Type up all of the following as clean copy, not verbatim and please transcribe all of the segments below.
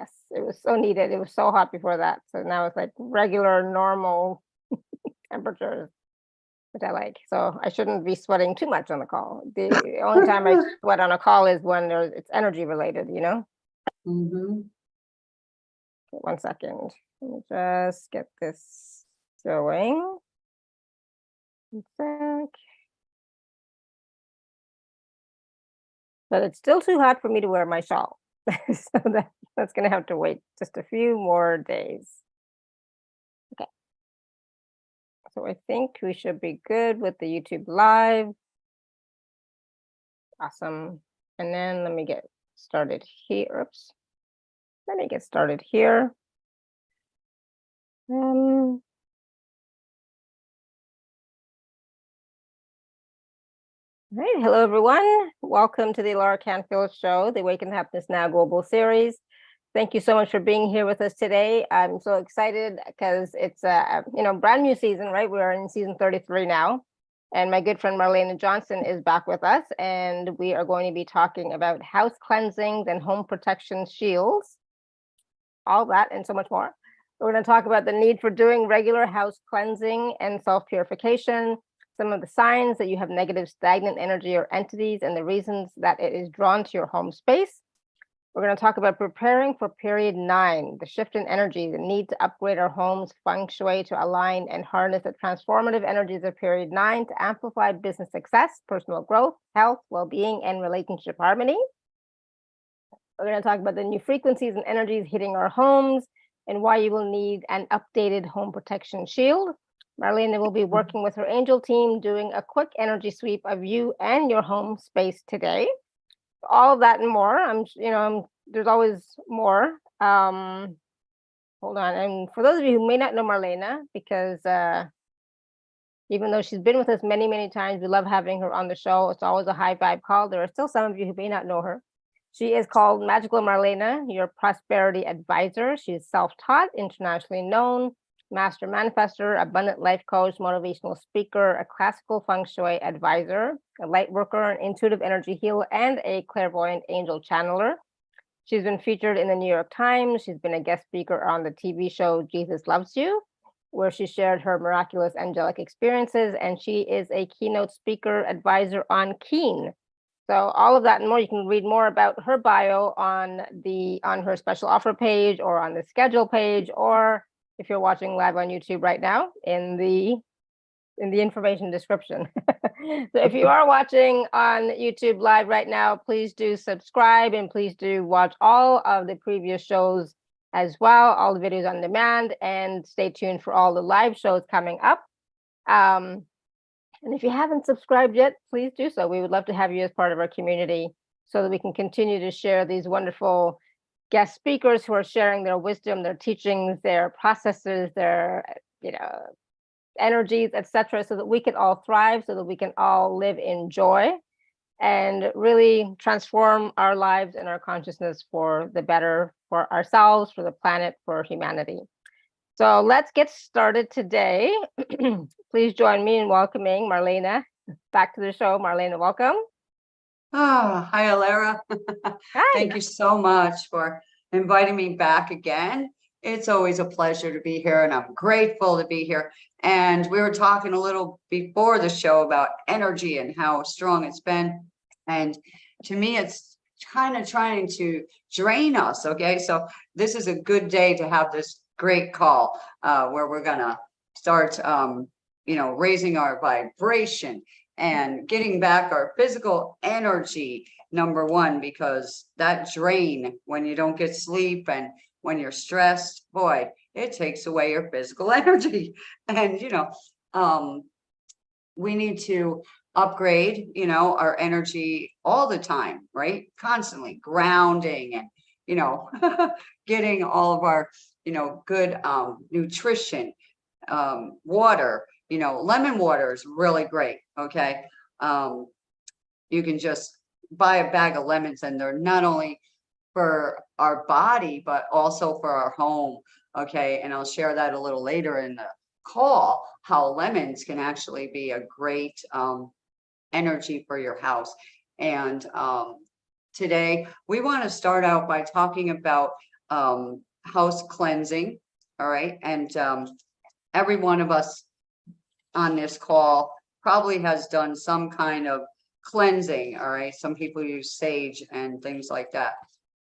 Yes, it was so needed. It was so hot before that. So now it's like regular, normal temperatures, which I like. So I shouldn't be sweating too much on the call. The only time I sweat on a call is when it's energy related, you know? Mm-hmm. 1 second. Let me just get this going. 1 sec. But it's still too hot for me to wear my shawl. So that's going to have to wait just a few more days. Okay. So I think we should be good with the YouTube live. Awesome. And then let me get started here. Oops. Let me get started here. All right, hello everyone. Welcome to the Laura Canfield Show, the Awaken Happiness Now Global Series. Thank you so much for being here with us today. I'm so excited because it's a brand new season, right? We're in season 33 now, and my good friend Marlenea Johnson is back with us, and we are going to be talking about house cleansings and home protection shields, all that and so much more. We're going to talk about the need for doing regular house cleansing and self-purification, some of the signs that you have negative stagnant energy or entities, and the reasons that it is drawn to your home space. We're going to talk about preparing for period 9, the shift in energy, the need to upgrade our home's Feng Shui to align and harness the transformative energies of period 9 to amplify business success, personal growth, health, well-being, and relationship harmony. We're going to talk about the new frequencies and energies hitting our homes and why you will need an updated home protection shield. Marlenea will be working with her angel team doing a quick energy sweep of you and your home space today. All of that and more. There's always more. Hold on. And for those of you who may not know Marlenea, because even though she's been with us many, many times, we love having her on the show. It's always a high vibe call. There are still some of you who may not know her. She is called Magical Marlenea, your prosperity advisor. She's self-taught, internationally known, master manifestor, abundant life coach, motivational speaker, a classical feng shui advisor, a light worker, an intuitive energy healer, and a clairvoyant angel channeler. She's been featured in the New York Times. She's been a guest speaker on the TV show Jesus Loves You, where she shared her miraculous angelic experiences, and she is a keynote speaker advisor on Keen. So all of that and more, you can read more about her bio on her special offer page or on the schedule page, or if you're watching live on YouTube right now, in the information description. So if you are watching on YouTube live right now, please do subscribe and please do watch all of the previous shows as well, all the videos on demand, and stay tuned for all the live shows coming up. And if you haven't subscribed yet, please do so. We would love to have you as part of our community so that we can continue to share these wonderful guest speakers who are sharing their wisdom, their teachings, their processes, their energies, etc., so that we can all thrive, so that we can all live in joy and really transform our lives and our consciousness for the better, for ourselves, for the planet, for humanity. So let's get started today. Please join me in welcoming Marlenea back to the show. Marlenea, welcome. Oh, hi, Alara. Hi. Thank you so much for inviting me back again. It's always a pleasure to be here, and I'm grateful to be here. And we were talking a little before the show about energy and how strong it's been. And to me, it's kind of trying to drain us. Okay, so this is a good day to have this great call where we're gonna start, raising our vibration and getting back our physical energy, number one, because that drain when you don't get sleep and when you're stressed, boy, it takes away your physical energy. And, we need to upgrade, our energy all the time, right? Constantly grounding and, getting all of our, good nutrition, water, lemon water is really great. Okay. You can just buy a bag of lemons and they're not only for our body, but also for our home. Okay. And I'll share that a little later in the call, how lemons can actually be a great energy for your house. And today we want to start out by talking about house cleansing. All right. And every one of us on this call probably has done some kind of cleansing. All right. Some people use sage and things like that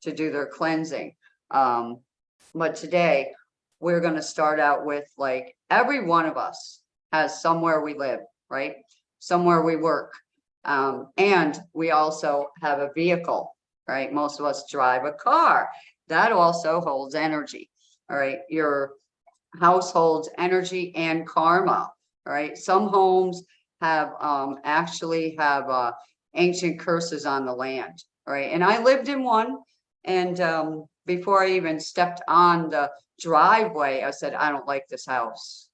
to do their cleansing. But today we're going to start out with, like, every one of us has somewhere we live, right? Somewhere we work. And we also have a vehicle, right? Most of us drive a car. That also holds energy. All right. Your house holds energy and karma. All right. Some homes have actually have ancient curses on the land. All right. And I lived in one. And before I even stepped on the driveway, I said, I don't like this house.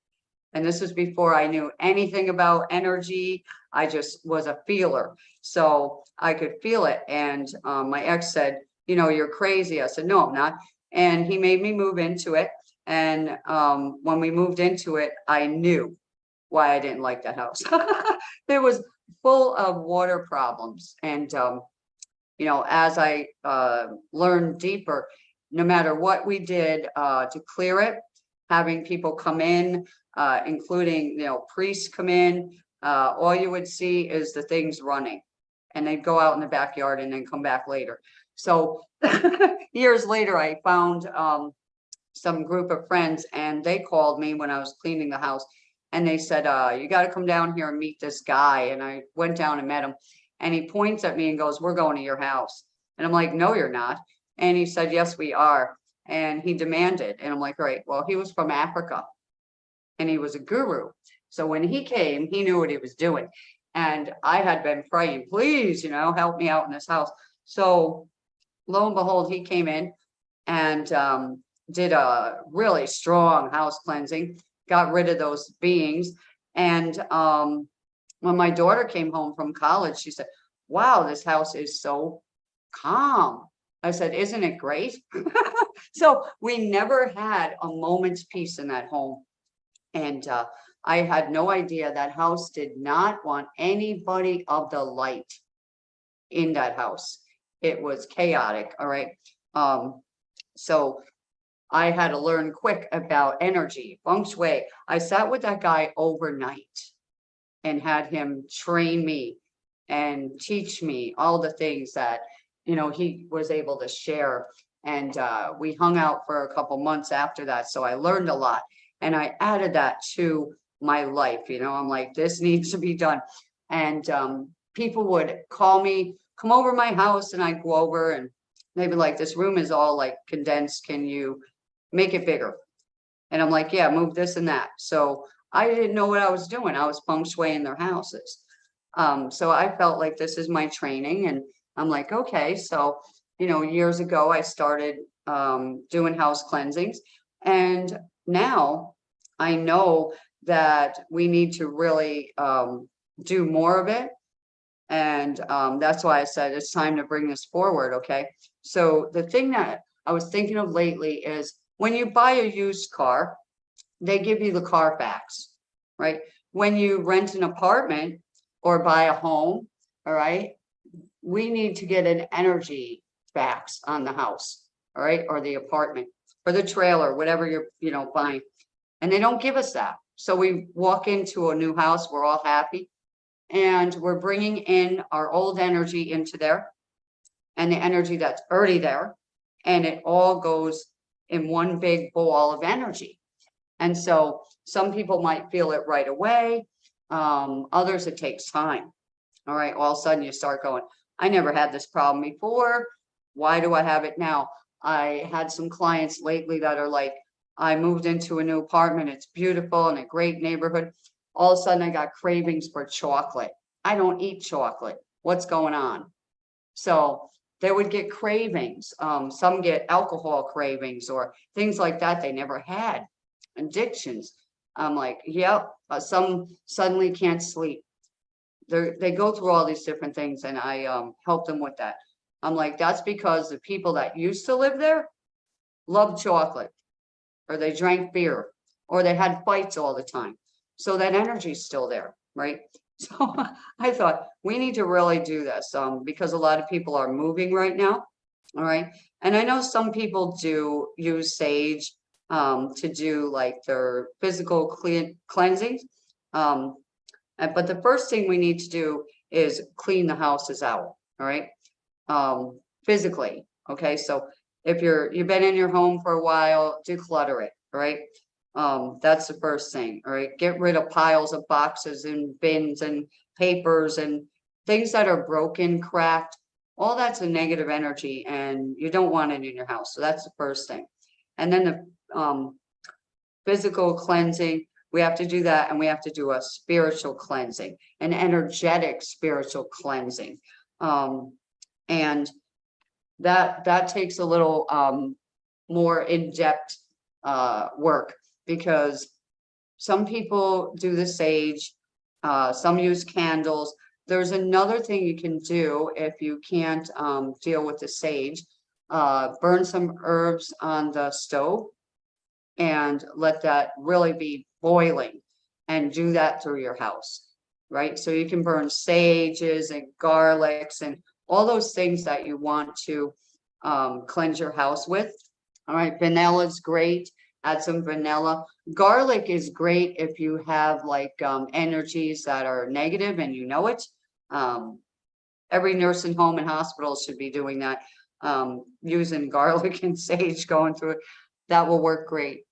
And this was before I knew anything about energy. I just was a feeler. So I could feel it. And my ex said, you know, you're crazy. I said, no, I'm not. And he made me move into it. And when we moved into it, I knew why I didn't like the house. It was full of water problems. And, you know, as I learned deeper, no matter what we did to clear it, having people come in, including, you know, priests come in, all you would see is the things running, and they'd go out in the backyard and then come back later. So years later, I found some group of friends, and they called me when I was cleaning the house, and they said, you got to come down here and meet this guy. And I went down and met him, and he points at me and goes, we're going to your house. And I'm like, no, you're not. And he said, yes, we are. And he demanded. And I'm like, all right, well, he was from Africa and he was a guru. So when he came, he knew what he was doing. And I had been praying, please, you know, help me out in this house. So lo and behold, he came in and did a really strong house cleansing, got rid of those beings. And when my daughter came home from college, she said, wow, this house is so calm. I said, isn't it great? So we never had a moment's peace in that home. And I had no idea that house did not want anybody of the light in that house. It was chaotic. All right. So I had to learn quick about energy, Feng Shui. I sat with that guy overnight and had him train me and teach me all the things that, you know, he was able to share. And we hung out for a couple months after that. So I learned a lot, and I added that to my life. You know, I'm like, this needs to be done. And people would call me, come over my house, and I'd go over and they'd be like, this room is all like condensed. Can you make it bigger? And I'm like, yeah, move this and that. So I didn't know what I was doing. I was feng shui in their houses. So I felt like this is my training, and I'm like, okay. So, you know, years ago, I started doing house cleansings, and now I know that we need to really do more of it. And that's why I said it's time to bring this forward. Okay. So the thing that I was thinking of lately is when you buy a used car, they give you the Carfax, right? When you rent an apartment or buy a home, all right, we need to get an energy fax on the house, all right, or the apartment or the trailer, whatever you're, you know, buying. And they don't give us that. So we walk into a new house, we're all happy, and we're bringing in our old energy into there and the energy that's already there. And it all goes in one big ball of energy. And so some people might feel it right away. Others, it takes time. All right. All of a sudden you start going, I never had this problem before. Why do I have it now? I had some clients lately that are like, I moved into a new apartment. It's beautiful in a great neighborhood. All of a sudden I got cravings for chocolate. I don't eat chocolate. What's going on? So they would get cravings. Some get alcohol cravings or things like that they never had. Addictions. I'm like, yep. Some suddenly can't sleep. They go through all these different things, and I help them with that. I'm like, that's because the people that used to live there loved chocolate, or they drank beer, or they had fights all the time. So that energy's still there, right? So I thought we need to really do this because a lot of people are moving right now. All right. And I know some people do use sage to do like their physical cleansings. But the first thing we need to do is clean the houses out. All right. Physically. Okay. So if you've been in your home for a while, declutter it. All right. That's the first thing. All right. Get rid of piles of boxes and bins and papers and things that are broken, cracked. All that's a negative energy and you don't want it in your house. So that's the first thing. And then the physical cleansing, we have to do that, and we have to do a spiritual cleansing, an energetic spiritual cleansing. And that takes a little more in-depth work, because some people do the sage, some use candles. There's another thing you can do if you can't deal with the sage. Burn some herbs on the stove and let that really be boiling, and do that through your house, right? So you can burn sages and garlics and all those things that you want to cleanse your house with. All right, vanilla is great. Add some vanilla. Garlic is great if you have like energies that are negative and you know it. Every nursing home and hospital should be doing that, using garlic and sage, going through it. That will work great.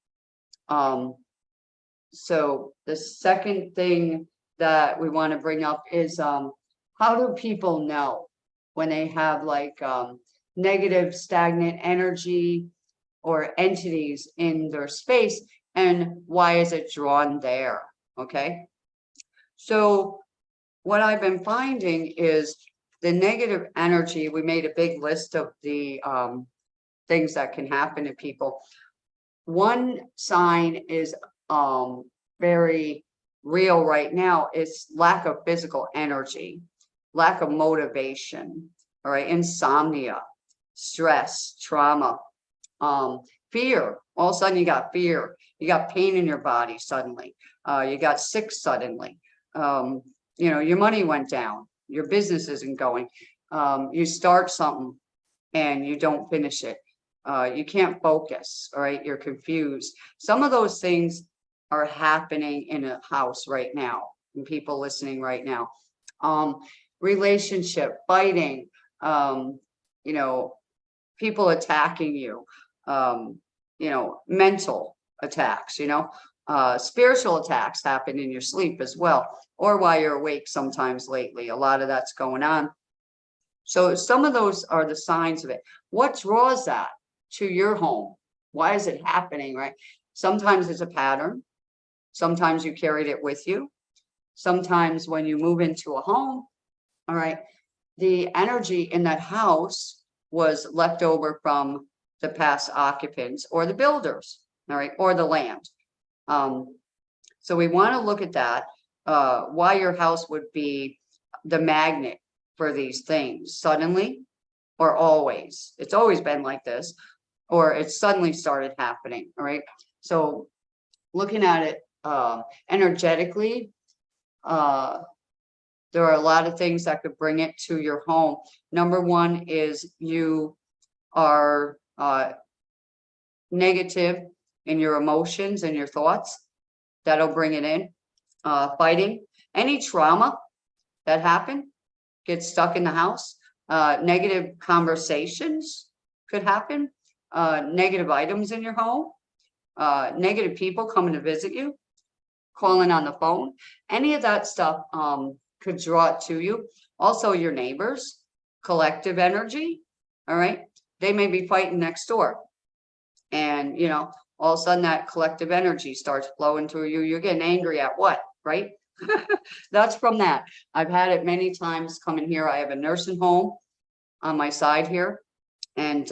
So the second thing that we want to bring up is how do people know when they have like negative stagnant energy or entities in their space, and why is it drawn there? Okay. So what I've been finding is the negative energy, we made a big list of the things that can happen to people. One sign is very real right now, is lack of physical energy, lack of motivation, all right, insomnia, stress, trauma, fear. All of a sudden you got fear, you got pain in your body suddenly, you got sick suddenly, you know, your money went down, your business isn't going, you start something and you don't finish it, you can't focus, all right, you're confused. Some of those things are happening in a house right now, and people listening right now. Relationship, fighting, you know, people attacking you, you know, mental attacks, you know, spiritual attacks happen in your sleep as well, or while you're awake sometimes lately. A lot of that's going on. So some of those are the signs of it. What draws that to your home? Why is it happening, right? Sometimes it's a pattern. Sometimes you carried it with you. Sometimes when you move into a home, all right, the energy in that house was left over from the past occupants or the builders, all right, or the land. So we want to look at that, why your house would be the magnet for these things suddenly or always. It's always been like this, or it suddenly started happening, all right? So looking at it energetically, there are a lot of things that could bring it to your home. Number one is you are negative in your emotions and your thoughts. That'll bring it in. Fighting, any trauma that happened gets stuck in the house. Negative conversations could happen. Negative items in your home. Negative people coming to visit you, calling on the phone. Any of that stuff could draw it to you. Also your neighbors, collective energy, all right? They may be fighting next door. And, you know, all of a sudden that collective energy starts flowing through you. You're getting angry at what, right? That's from that. I've had it many times coming here. I have a nursing home on my side here. And,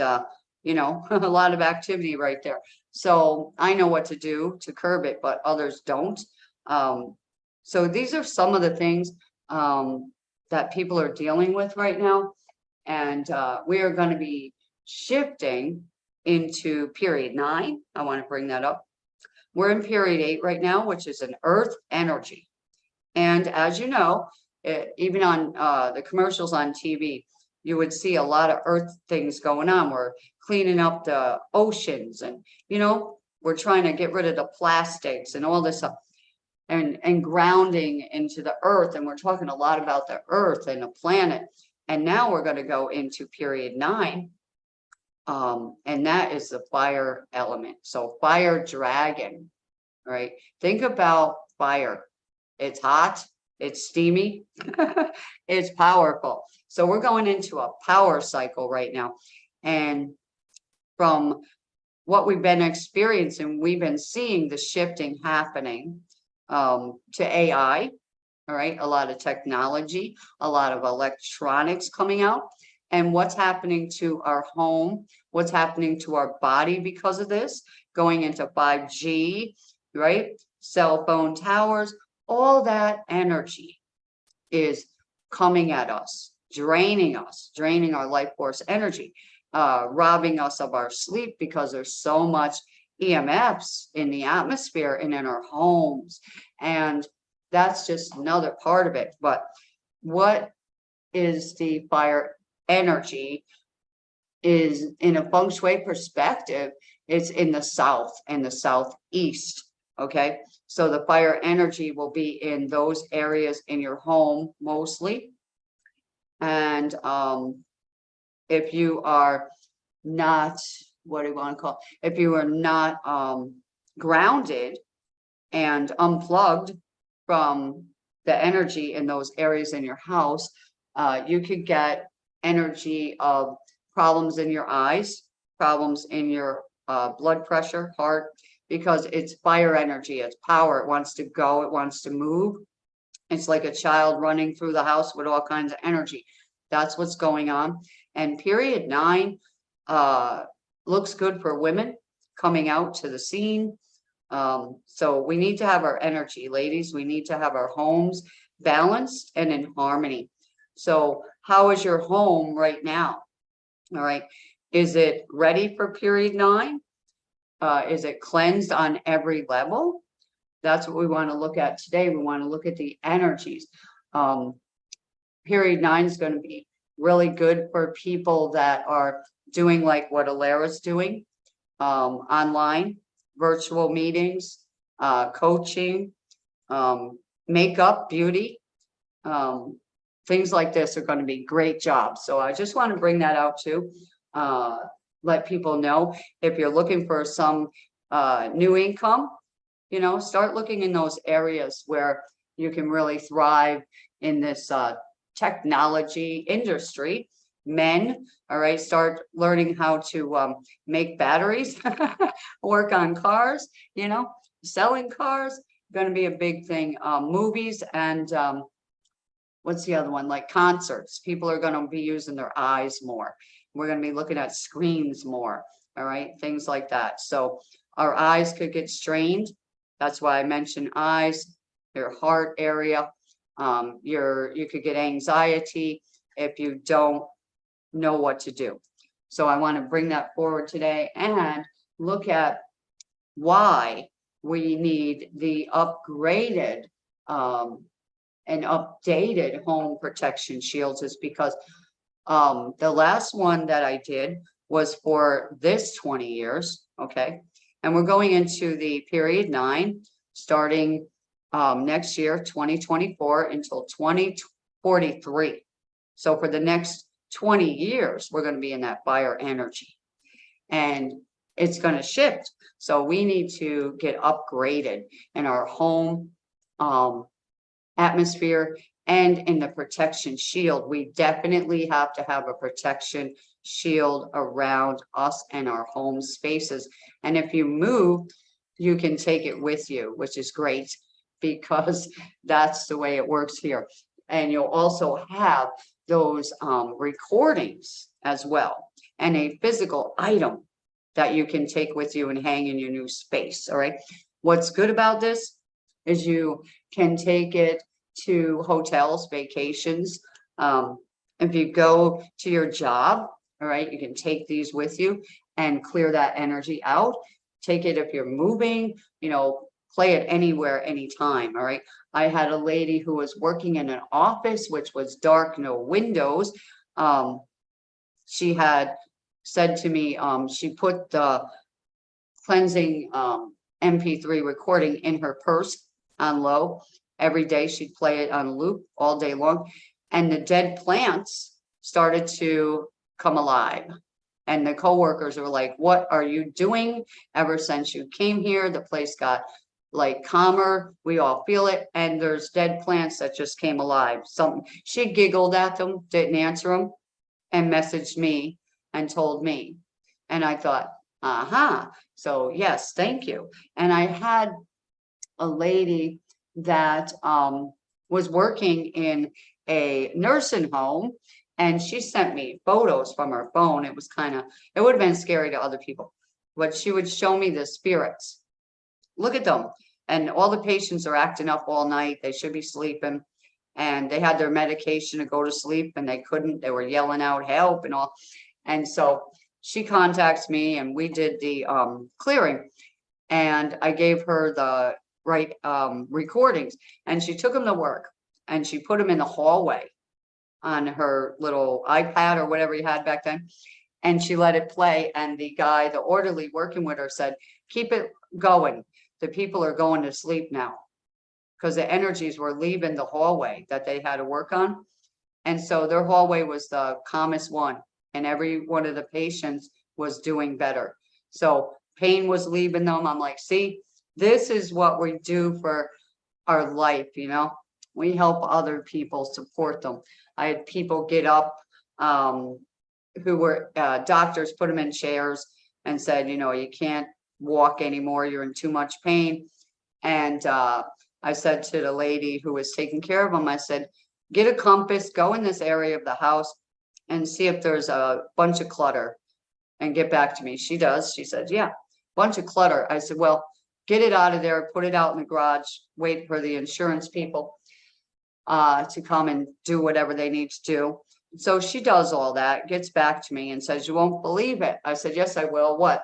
you know, a lot of activity right there. So I know what to do to curb it, but others don't. So these are some of the things that people are dealing with right now. And we are going to be shifting into period 9. I want to bring that up. We're in period 8 right now, which is an earth energy. And as you know, even on the commercials on TV, you would see a lot of earth things going on. We're cleaning up the oceans, and, you know, we're trying to get rid of the plastics and all this stuff, and grounding into the earth. And we're talking a lot about the earth and the planet. And now we're going to go into period 9. And that is the fire element. So fire dragon, right? Think about fire. It's hot, it's steamy, it's powerful. So we're going into a power cycle right now. And from what we've been experiencing, we've been seeing the shifting happening to AI, all right? A lot of technology, a lot of electronics coming out. And what's happening to our home, what's happening to our body because of this, going into 5G, right? Cell phone towers, all that energy is coming at us, draining our life force energy, robbing us of our sleep because there's so much EMFs in the atmosphere and in our homes. And that's just another part of it. But what is the fire energy is, in a Feng Shui perspective, it's in the south and the southeast. Okay, so the fire energy will be in those areas in your home mostly. And if you are not, what do you want to call it? If you are not grounded and unplugged from the energy in those areas in your house, you could get energy of problems in your eyes, problems in your blood pressure, heart, because it's fire energy, it's power, it wants to go, it wants to move. It's like a child running through the house with all kinds of energy. That's what's going on. And period 9 looks good for women coming out to the scene. So we need to have our energy, ladies. We need to have our homes balanced and in harmony. So how is your home right now? All right. Is it ready for period 9? Is it cleansed on every level? That's what we want to look at today. We want to look at the energies. Period 9 is going to be really good for people that are doing like what Alara's doing, online, virtual meetings, coaching, makeup, beauty, things like this are going to be great jobs. So I just want to bring that out too. Let people know, if you're looking for some new income, you know, start looking in those areas where you can really thrive in this technology industry. Men, all right, start learning how to make batteries, work on cars, you know, selling cars, going to be a big thing. Movies and what's the other one? Like concerts. People are going to be using their eyes more. We're going to be looking at screens more, all right, things like that. So our eyes could get strained. That's why I mentioned eyes, your heart area. You could get anxiety if you don't know what to do. So I want to bring that forward today and look at why we need the upgraded and updated home protection shields, is because the last one that I did was for this 20 years. Okay. And we're going into the period 9, starting next year, 2024 until 2043. So for the next 20 years, we're going to be in that fire energy, and it's going to shift. So we need to get upgraded in our home atmosphere and in the protection shield. We definitely have to have a protection shield around us and our home spaces. And if you move, you can take it with you, which is great, because that's the way it works here. And you'll also have those recordings as well, and a physical item that you can take with you and hang in your new space. All right. What's good about this is you can take it to hotels, vacations. If you go to your job, all right, you can take these with you and clear that energy out. Take it if you're moving, you know, play it anywhere, anytime. All right. I had a lady who was working in an office which was dark, no windows. she had said to me, she put the cleansing MP3 recording in her purse on low. Every day she'd play it on loop all day long. And the dead plants started to come alive. And the coworkers were like, what are you doing? Ever since you came here, the place got like calmer. We all feel it. And there's dead plants that just came alive. She giggled at them, didn't answer them, and messaged me and told me. And I thought, aha. So yes, thank you. And I had a lady that was working in a nursing home, and she sent me photos from her phone. It was it would have been scary to other people, but she would show me the spirits. Look at them. And all the patients are acting up all night. They should be sleeping. And they had their medication to go to sleep and they couldn't. They were yelling out help and all. And so she contacts me and we did the clearing. And I gave her the right recordings. And she took them to work and she put them in the hallway on her little iPad or whatever you had back then. And she let it play. And the guy, the orderly working with her, said, keep it going. The people are going to sleep now, because the energies were leaving the hallway that they had to work on. And so their hallway was the calmest one. And every one of the patients was doing better. So pain was leaving them. I'm like, see, this is what we do for our life. You know, we help other people, support them. I had people get up who were doctors, put them in chairs and said, you know, you can't walk anymore. You're in too much pain. And I said to the lady who was taking care of them, I said, get a compass, go in this area of the house and see if there's a bunch of clutter and get back to me. She does. She said, yeah, bunch of clutter. I said, well, get it out of there, put it out in the garage, wait for the insurance people to come and do whatever they need to do. So she does all that, gets back to me and says, you won't believe it. I said, yes, I will. What?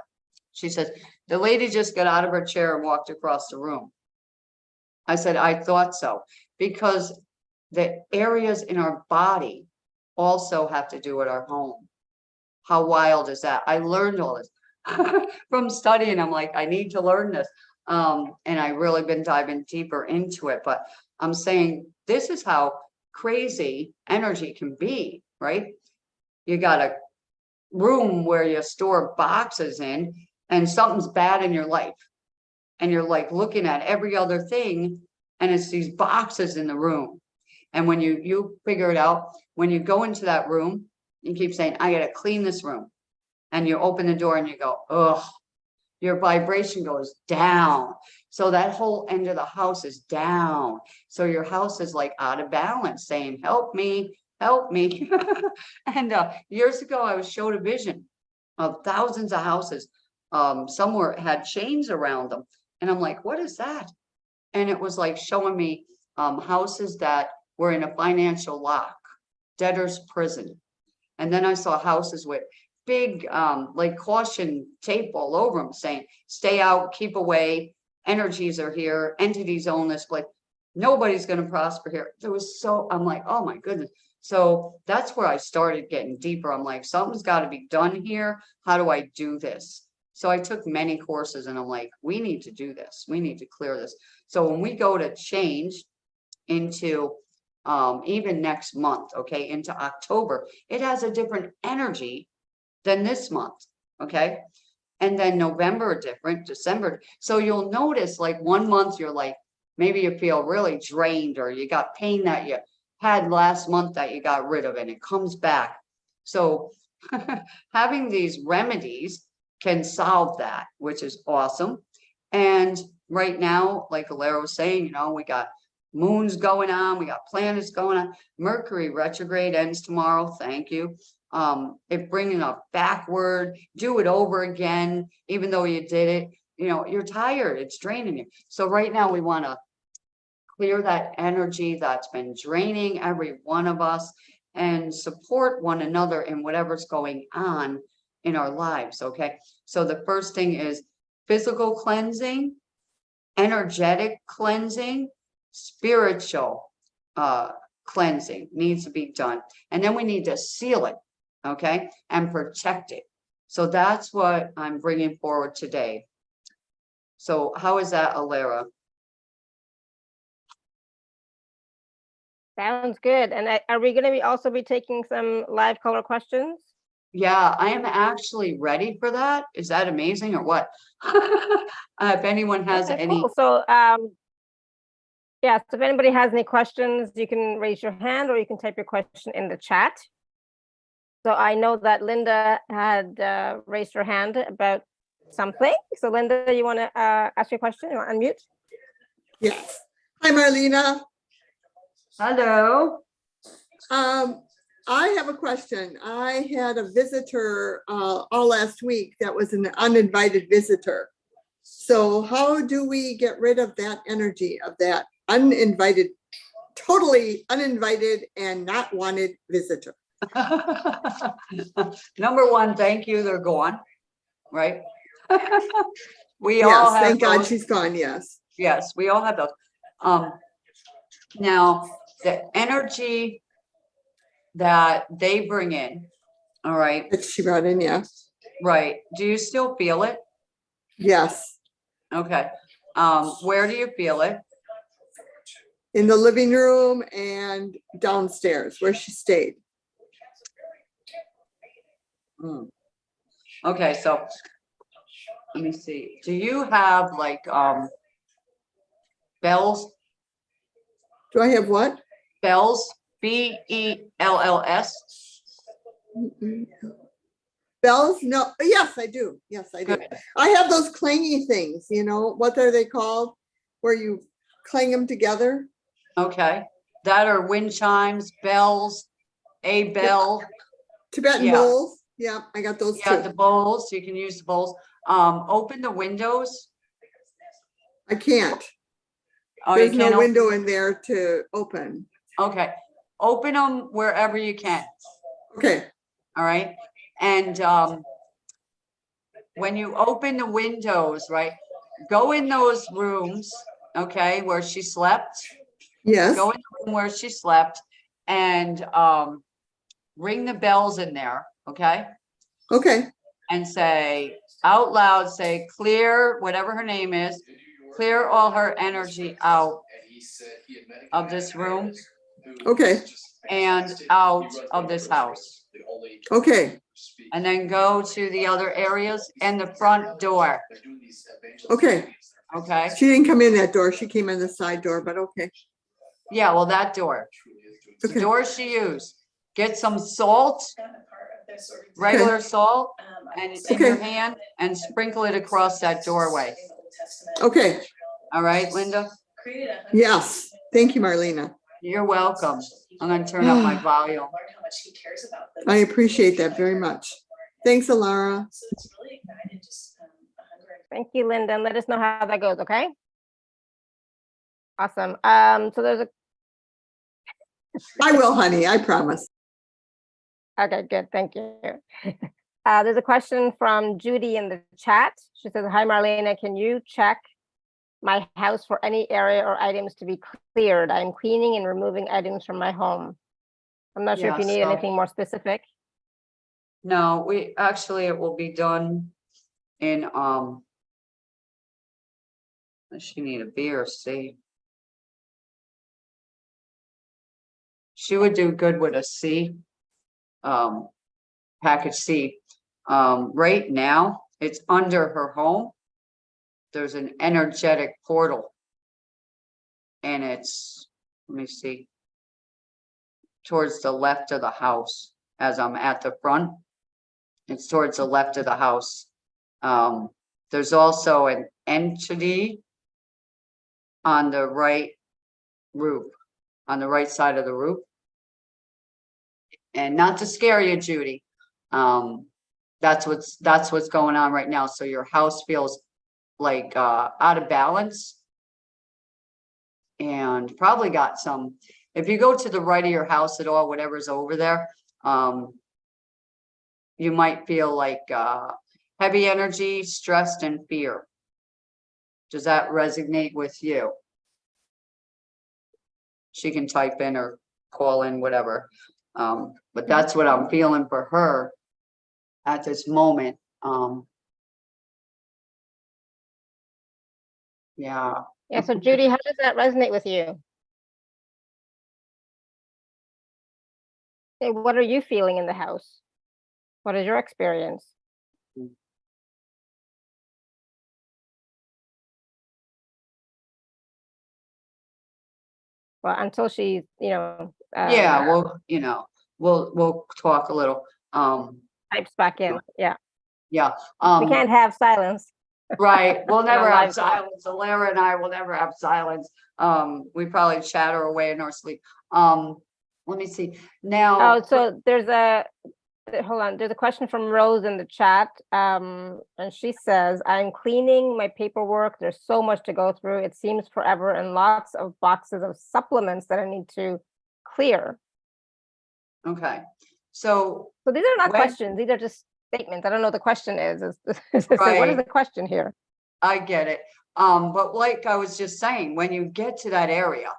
She says, the lady just got out of her chair and walked across the room. I said, I thought so, because the areas in our body also have to do with our home. How wild is that? I learned all this from studying. I'm like, I need to learn this. And I really been diving deeper into it, but I'm saying this is how crazy energy can be, right? You got a room where you store boxes in and something's bad in your life. And you're like looking at every other thing and it's these boxes in the room. And when you figure it out, when you go into that room, you keep saying, I got to clean this room. And you open the door and you go, ugh, your vibration goes down. So that whole end of the house is down. So your house is like out of balance, saying, help me, help me. And years ago, I was showed a vision of thousands of houses. Somewhere had chains around them. And I'm like, what is that? And it was like showing me houses that were in a financial lock, debtor's prison. And then I saw houses with big like caution tape all over them saying, stay out, keep away, energies are here, entities own this place, nobody's going to prosper here. I'm like, oh my goodness. So that's where I started getting deeper. I'm like, something's got to be done here. How do I do this? So I took many courses and I'm like, we need to do this. We need to clear this. So when we go to change into even next month, okay, into October, it has a different energy than this month, okay? And then November different, December. So you'll notice like 1 month you're like, maybe you feel really drained or you got pain that you had last month that you got rid of and it comes back. So having these remedies can solve that, which is awesome. And right now, like Alera was saying, you know, we got moons going on, we got planets going on. Mercury retrograde ends tomorrow. Thank you. It bringing up backward, do it over again, even though you did it, you know, you're tired, it's draining you. So right now we want to clear that energy that's been draining every one of us and support one another in whatever's going on in our lives. Okay. So the first thing is physical cleansing, energetic cleansing, spiritual cleansing needs to be done. And then we need to seal it. okay, and protect it. So that's what I'm bringing forward today. So how is that, Alara? Sounds good. And are we going to also be taking some live color questions? Yeah, I am actually ready for that. Is that amazing or what? If anyone has Okay, any. cool. So, yeah, so if anybody has any questions, you can raise your hand or you can type your question in the chat. So I know that Linda had raised her hand about something. So Linda, you want to ask your question? You want to unmute? Yes. Hi, Marlena. Hello. I have a question. I had a visitor all last week that was an uninvited visitor. So how do we get rid of that energy of that uninvited, totally uninvited and not wanted visitor? Number one, thank you. They're gone, right? We Yes, all have thank God those. she's gone. Yes. Yes, we all have those. Now the energy that they bring in, all right, That she brought in. Yeah. right. Do you still feel it? Yes. Okay. Where do you feel it? In the living room and downstairs where she stayed. Okay, so let me see. Do you have like bells? Do I have what? Bells? BELLS? Bells? No. Yes, I do. Yes, I do. Good. I have those clangy things, what are they called? Where you clang them together? Okay. That are wind chimes, bells, a bell. Tibetan Yeah. bowls. Yeah, I got those Yeah, too. the bowls. You can use the bowls. Open the windows. I can't. Oh, There's you no can't window in there to open. Okay. Open them wherever you can. Okay. All right. And when you open the windows, right, go in those rooms, okay, where she slept. Yes. Go in the room where she slept and ring the bells in there, okay? Okay. And say out loud, say, clear, whatever her name is, clear all her energy out of this room Okay. and out of this house. Okay. And then go to the other areas and the front door. Okay. Okay. She didn't come in that door. She came in the side door, but okay. Yeah, well, that door. The Okay. door she used. Get some salt, regular salt, and in your hand and sprinkle it across that doorway. Okay. All right, Linda? Yes. Thank you, Marlena. You're welcome. I'm going to turn up my volume. I appreciate that very much. Thanks, Alara. Thank you, Linda. And let us know how that goes, okay? Awesome. So there's a I will, honey. I promise. okay, good. Thank you. There's a question from Judy in the chat. She says, hi, Marlena, can you check my house for any area or items to be cleared? I'm cleaning and removing items from my home. I'm not sure if you need anything more specific. No, we actually, it will be done in, does she need a B or C? She would do good with a C, package C. Right now, it's under her home. There's an energetic portal. And it's, let me see, towards the left of the house as I'm at the front. It's towards the left of the house. There's also an entity on the right roof, on the right side of the roof. And not to scare you, Judy, that's what's going on right now. So your house feels like out of balance. And probably got some, if you go to the right of your house at all, whatever's over there, you might feel like heavy energy, stressed, and fear. Does that resonate with you? She can type in or call in, whatever. But that's what I'm feeling for her at this moment. Yeah. Yeah. So Judy, how does that resonate with you? Hey, what are you feeling in the house? What is your experience? Well, until she's, Yeah, well, we'll talk a little. types back in. Yeah. Yeah. We can't have silence. Right. We'll in our never have lives. silence. Alara and I will never have silence. We probably chatter away in our sleep. Let me see. Now, Oh, so hold on. There's a question from Rose in the chat. And she says, I'm cleaning my paperwork. There's so much to go through. It seems forever, and lots of boxes of supplements that I need to clear. okay. So these are not when- questions. These are just statements. I don't know what the question is. So what Right. is the question here? I get it. But like I was just saying, when you get to that area,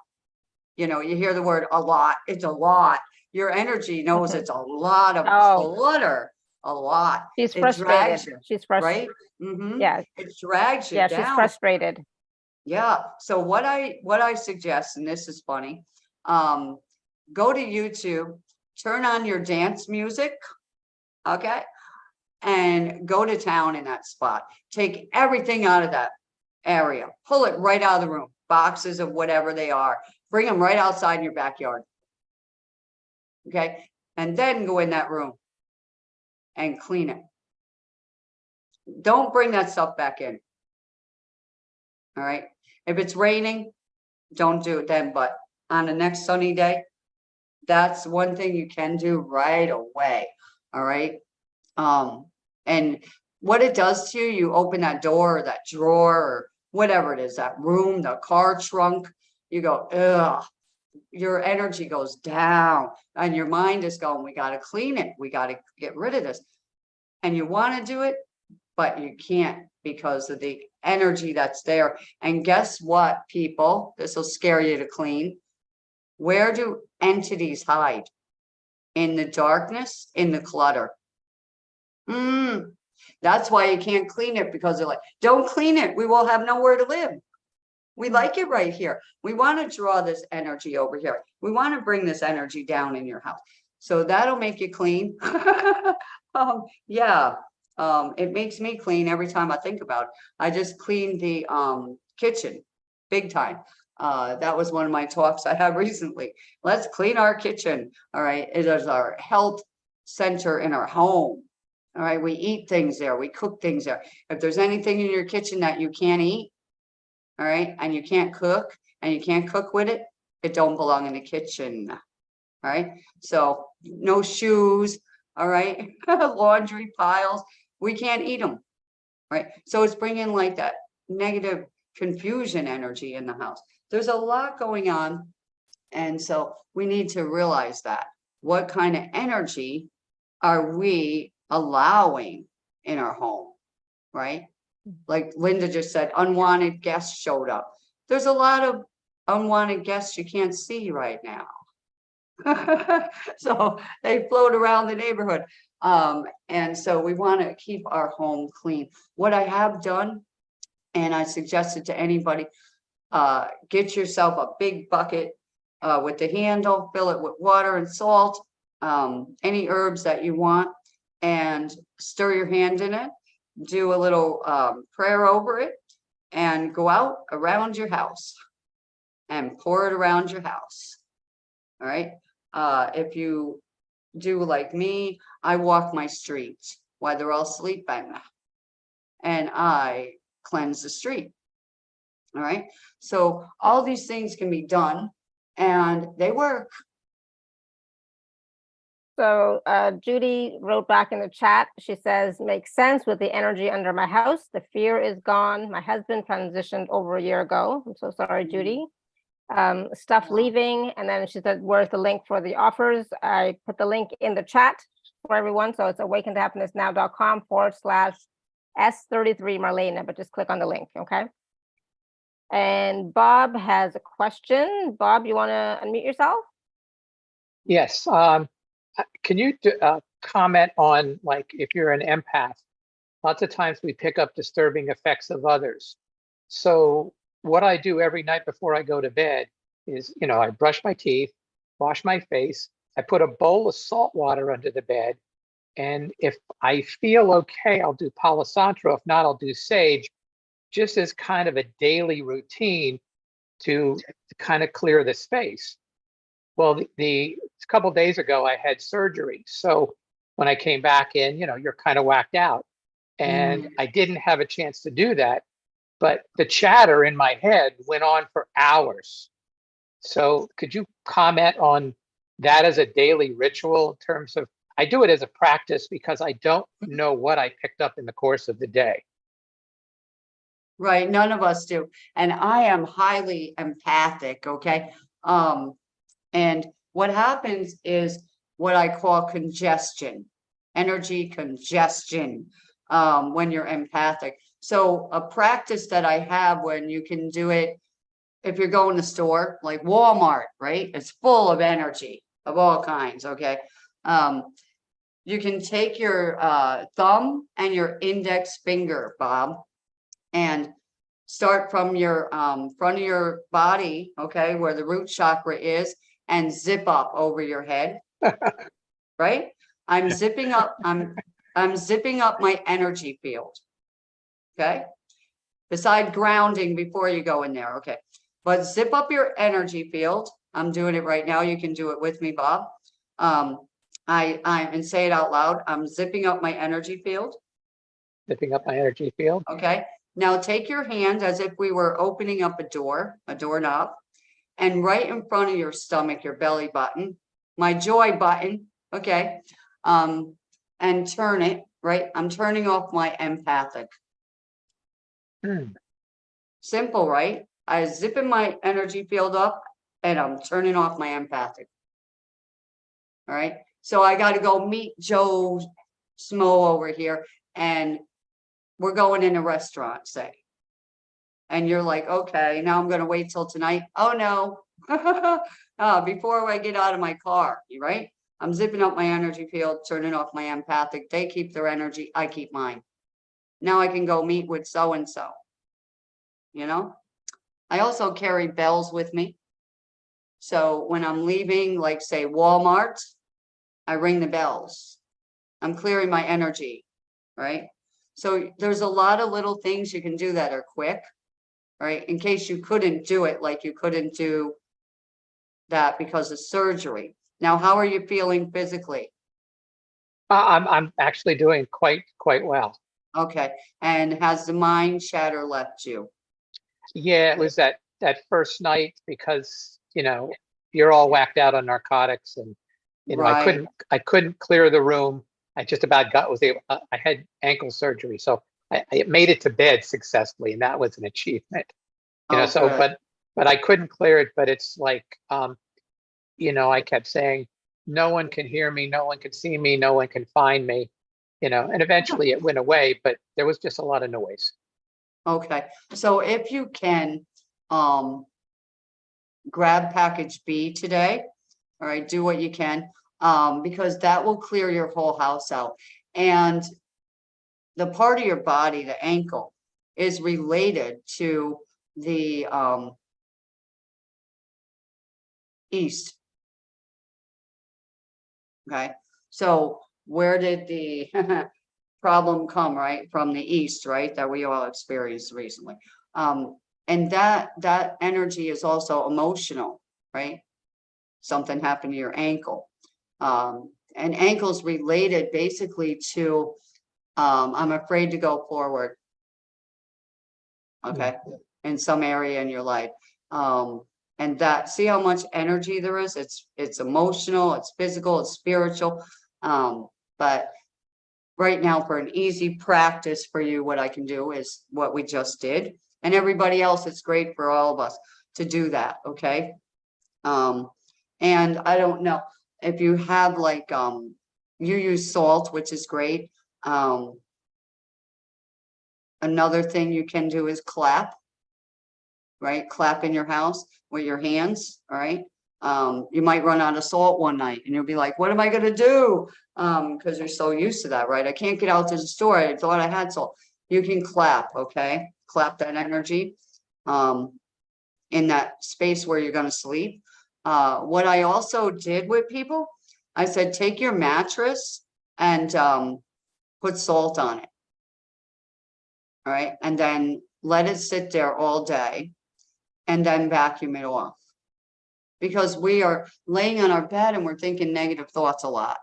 you hear the word a lot, it's a lot. Your energy knows it's a lot of clutter, a lot. She's It frustrated. drags you, She's frustrated. right? Mm-hmm. Yeah. It drags you Yeah, down. she's frustrated. Yeah. So what I suggest, and this is funny, go to YouTube, turn on your dance music, okay? And go to town in that spot. Take everything out of that area. Pull it right out of the room. Boxes of whatever they are. Bring them right outside in your backyard. Okay? And then go in that room and clean it. Don't bring that stuff back in. All right? If it's raining, don't do it then. But on the next sunny day, that's one thing you can do right away. All right? And what it does to you, you open that door or that drawer or whatever it is, that room, the car trunk, you go, ugh, your energy goes down and your mind is going, we got to clean it. We got to get rid of this. And you want to do it, but you can't because of the energy that's there. And guess what, people? This will scare you to clean. Where do entities hide? In the darkness, in the clutter. That's why you can't clean it, because they're like, don't clean it. We will have nowhere to live. We like it right here. We want to draw this energy over here. We want to bring this energy down in your house. So that'll make you clean. Yeah. It makes me clean every time I think about it. I just cleaned the kitchen big time. That was one of my talks I had recently. Let's clean our kitchen. All right. It is our health center in our home. All right, we eat things there, we cook things there. If there's anything in your kitchen that you can't eat, all right, and you can't cook with it, it don't belong in the kitchen. All right, so no shoes, all right, laundry piles, we can't eat them, right? So it's bringing like that negative confusion energy in the house. There's a lot going on, and so we need to realize that. What kind of energy are we allowing in our home, right? Like Linda just said, unwanted guests showed up. There's a lot of unwanted guests you can't see right now. So they float around the neighborhood. And so we want to keep our home clean. What I have done, and I suggested to anybody, get yourself a big bucket with the handle, fill it with water and salt, any herbs that you want, and stir your hand in it, do a little prayer over it, and go out around your house and pour it around your house. All right. If you do like me, I walk my streets while they're all sleeping, and I cleanse the street. All right. So all these things can be done, and they work. So Judy wrote back in the chat. She says, makes sense with the energy under my house. The fear is gone. My husband transitioned over a year ago. I'm so sorry, Judy. Stuff leaving. And then she said, where's the link for the offers? I put the link in the chat for everyone. So it's awakentohappinessnow.com/S33 Marlena, but just click on the link, okay? And Bob has a question. Bob, you want to unmute yourself? Yes. Can you comment on, like, if you're an empath, lots of times we pick up disturbing effects of others. So what I do every night before I go to bed is, I brush my teeth, wash my face, I put a bowl of salt water under the bed. And if I feel okay, I'll do Palo Santo. If not, I'll do sage, just as kind of a daily routine to kind of clear the space. Well, a couple of days ago, I had surgery. So when I came back in, you're kind of whacked out. And I didn't have a chance to do that. But the chatter in my head went on for hours. So could you comment on that as a daily ritual in terms of, I do it as a practice because I don't know what I picked up in the course of the day. Right. None of us do. And I am highly empathic. Okay. And what happens is what I call congestion, energy congestion, when you're empathic. So a practice that I have when you can do it, if you're going to store like Walmart, right? It's full of energy of all kinds. Okay. You can take your thumb and your index finger, Bob, and start from your front of your body, okay, where the root chakra is, and zip up over your head. Right? I'm zipping up my energy field. Okay. Beside grounding before you go in there. Okay. But zip up your energy field. I'm doing it right now. You can do it with me, Bob. And say it out loud. I'm zipping up my energy field. Zipping up my energy field. Okay. Now take your hand as if we were opening up a doorknob, and right in front of your stomach, your belly button, my joy button. Okay. And turn it, right? I'm turning off my empathic. Simple, right? I zip in my energy field up and I'm turning off my empathic. All right. So I got to go meet Joe Smo over here, and we're going in a restaurant, say. And you're like, okay, now I'm going to wait till tonight. Oh no. Before I get out of my car, right? I'm zipping up my energy field, turning off my empathic. They keep their energy. I keep mine. Now I can go meet with so-and-so. I also carry bells with me. So when I'm leaving, like say Walmart, I ring the bells. I'm clearing my energy, right? So there's a lot of little things you can do that are quick, right? In case you couldn't do it, like you couldn't do that because of surgery. Now, how are you feeling physically? I'm actually doing quite well. Okay. And has the mind chatter left you? Yeah, it was that first night because, you're all whacked out on narcotics, and, Right. I couldn't clear the room. I just about I had ankle surgery. So I made it to bed successfully, and that was an achievement, Oh, so, good. but I couldn't clear it. But it's like, I kept saying, no one can hear me, no one can see me, no one can find me, and eventually it went away, but there was just a lot of noise. Okay. So if you can, grab package B today. All right. Do what you can, because that will clear your whole house out. And the part of your body, the ankle, is related to the east. Okay. So where did the problem come, right? From the east, right? That we all experienced recently. And that energy is also emotional, right? Something happened to your ankle. And ankle's related basically to, I'm afraid to go forward. Okay. In some area in your life. And that, see how much energy there is? It's emotional, it's physical, it's spiritual. But right now, for an easy practice for you, what I can do is what we just did. And everybody else, it's great for all of us to do that. Okay. And I don't know if you have like, you use salt, which is great. Another thing you can do is clap, right? Clap in your house with your hands. All right. You might run out of salt one night and you'll be like, what am I going to do? Because you're so used to that, right? I can't get out to the store. I thought I had salt. You can clap, okay? Clap that energy in that space where you're going to sleep. What I also did with people, I said, take your mattress and put salt on it. All right. And then let it sit there all day and then vacuum it off. Because we are laying on our bed and we're thinking negative thoughts a lot,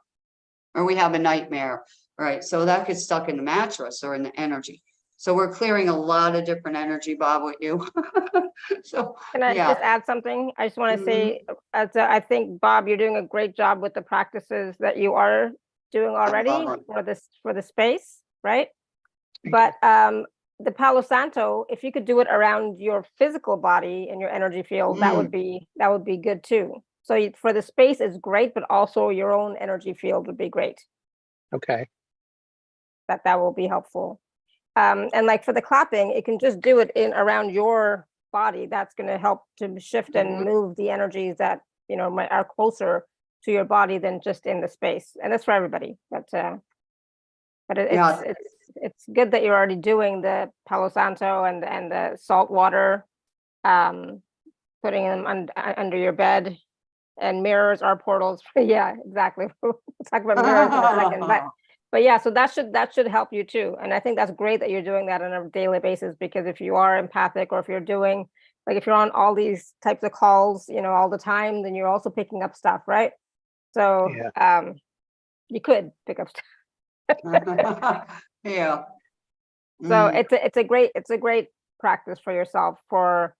or we have a nightmare, right? So that gets stuck in the mattress or in the energy. So we're clearing a lot of different energy, Bob, with you. So Can I yeah. just add something? I just want to say, I think, Bob, you're doing a great job with the practices that you are doing already for the space, right? But the Palo Santo, if you could do it around your physical body and your energy field, that would be good too. So for the space is great, but also your own energy field would be great. Okay. That will be helpful. And like for the clapping, it can just do it in around your body. That's going to help to shift and move the energies that are closer to your body than just in the space. And that's for everybody. But it's good that you're already doing the Palo Santo and the salt water, putting them under your bed, and mirrors are portals. Yeah, exactly. We'll talk about mirrors in a second, but yeah, so that should help you too. And I think that's great that you're doing that on a daily basis, because if you are empathic, or if you're doing, like, if you're on all these types of calls, all the time, then you're also picking up stuff, right? So you could pick up stuff. Yeah. So it's a great practice for yourself, for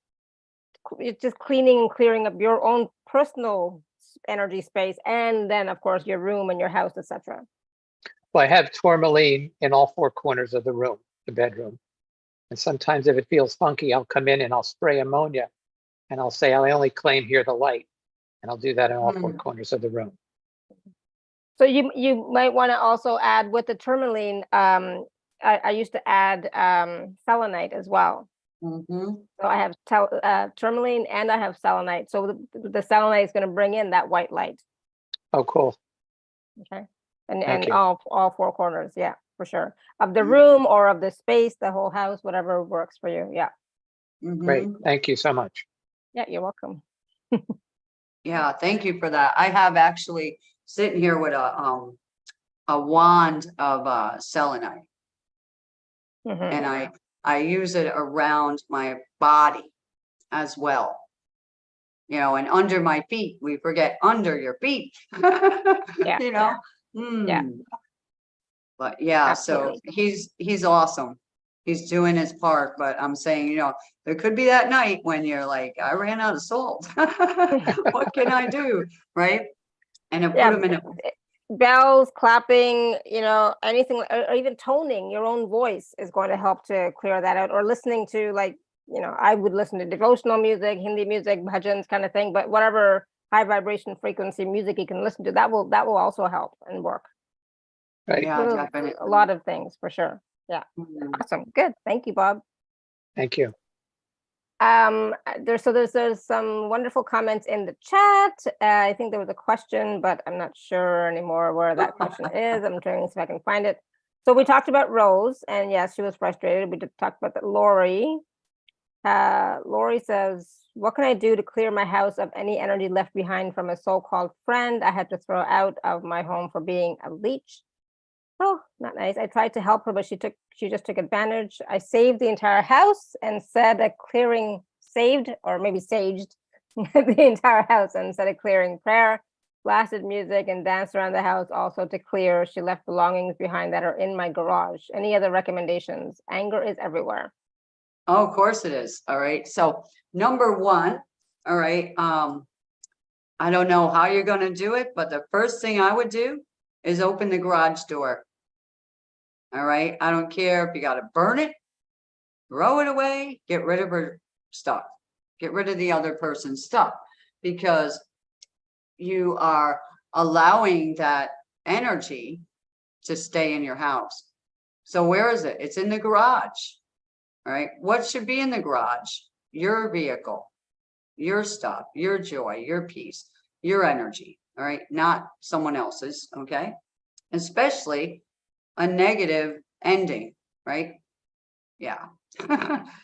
just cleaning and clearing up your own personal energy space, and then of course your room and your house, etc. Well, I have tourmaline in all four corners of the room, the bedroom. And sometimes if it feels funky, I'll come in and I'll spray ammonia and I'll say, I only claim here the light. And I'll do that in all four corners of the room. So you might want to also add with the tourmaline, I used to add selenite as well. So I have tourmaline and I have selenite. So the selenite is going to bring in that white light. Oh, cool. Okay. And all four corners. Yeah, for sure. Of the room or of the space, the whole house, whatever works for you. Yeah. Great. Thank you so much. Yeah, you're welcome. Yeah, thank you for that. I have actually sitting here with a wand of selenite. And I use it around my body as well. And under my feet. We forget under your feet. Yeah. Yeah. But yeah, Absolutely. so he's awesome. He's doing his part, but I'm saying, there could be that night when you're like, I ran out of salt. What can I do? Right. And I put them in bells, clapping, anything, or even toning your own voice is going to help to clear that out. Or listening to, like, I would listen to devotional music, Hindi music, bhajans kind of thing, but whatever high vibration frequency music you can listen to, that will also help and work. Right. Yeah, definitely. A lot of things for sure. Yeah. Awesome. Good. Thank you, Bob. Thank you. There's some wonderful comments in the chat. I think there was a question, but I'm not sure anymore where that question is. I'm trying to see if I can find it. So we talked about Rose, and yes, she was frustrated. We did talk about that. Lori says, what can I do to clear my house of any energy left behind from a so-called friend I had to throw out of my home for being a leech? Oh, not nice. I tried to help her, but she just took advantage. I saved the entire house and said a clearing saved, or maybe saged the entire house and said a clearing prayer, blasted music and danced around the house also to clear. She left belongings behind that are in my garage. Any other recommendations? Anger is everywhere. Oh, of course it is. All right. So number one, all right. I don't know how you're going to do it, but the first thing I would do is open the garage door. All right. I don't care if you got to burn it, throw it away, get rid of her stuff, get rid of the other person's stuff, because you are allowing that energy to stay in your house. So where is it? It's in the garage. All right. What should be in the garage? Your vehicle. your stuff, your joy, your peace, your energy, all right? Not someone else's, okay? Especially a negative ending, right? Yeah.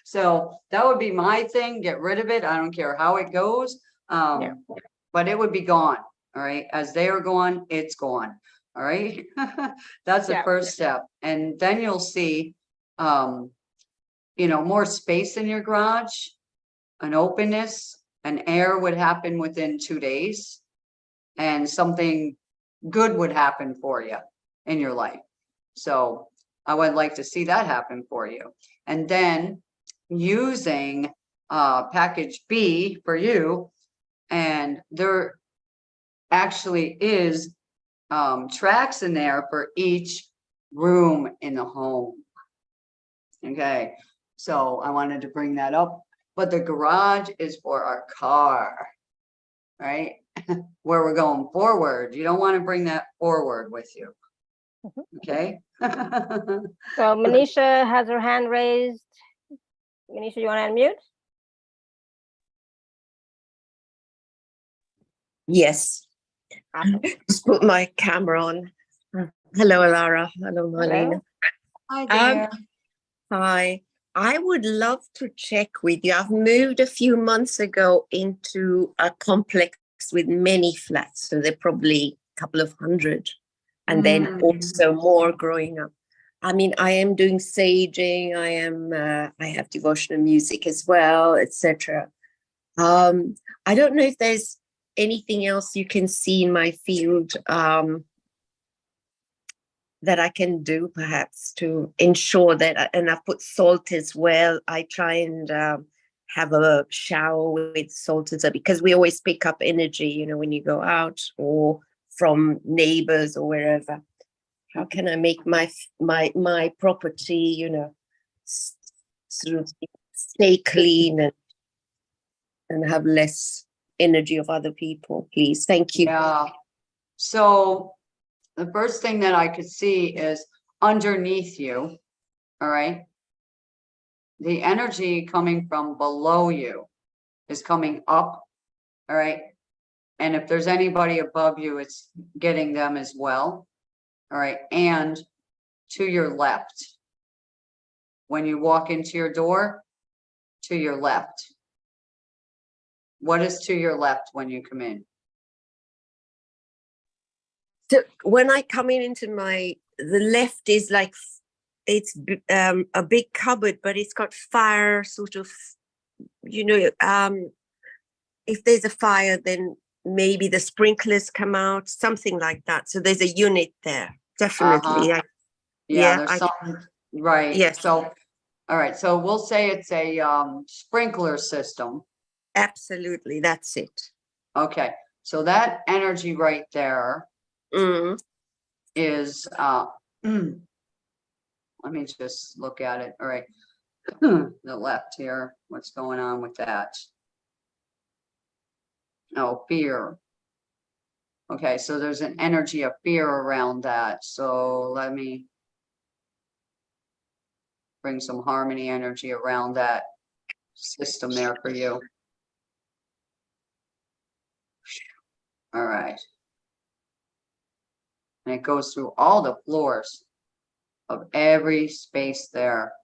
So that would be my thing. Get rid of it. I don't care how it goes. Yeah. But it would be gone. All right. As they are gone, it's gone. All right. That's the Yeah. first step. And then you'll see, more space in your garage, an openness, an air would happen within 2 days, and something good would happen for you in your life. So I would like to see that happen for you. And then using package B for you, and there actually is tracks in there for each room in the home. Okay, so I wanted to bring that up, but the garage is for our car, right? Where we're going forward. You don't want to bring that forward with you. Okay. So Manisha has her hand raised. Manisha, you want to unmute? Yes. Just put my camera on. Hello, Alara. Hello, Marlena. Hi there. Hi. I would love to check with you. I've moved a few months ago into a complex with many flats, so they're probably a couple of hundred, and then also more growing up. I mean, I am doing saging. I have devotional music as well, etc. I don't know if there's anything else you can see in my field that I can do perhaps to ensure that, and I've put salt as well. I try and have a shower with salt as well, because we always pick up energy, when you go out or from neighbors or wherever. How can I make my property, sort of stay clean and have less energy of other people, please? Thank you. Yeah. So the first thing that I could see is underneath you. All right. The energy coming from below you is coming up. All right. And if there's anybody above you, it's getting them as well. All right. And to your left, when you walk into your door, to your left. What is to your left when you come in? So when I come into the left is like, it's a big cupboard, but it's got fire sort of, if there's a fire, then maybe the sprinklers come out, something like that. So there's a unit there, definitely. There's something, right. Yes. So, all right. So we'll say it's a sprinkler system. Absolutely. That's it. Okay. So that energy right there is, let me just look at it. All right. The left here. What's going on with that? Oh, fear. Okay. So there's an energy of fear around that. So let me bring some harmony energy around that system there for you. All right. And it goes through all the floors of every space there.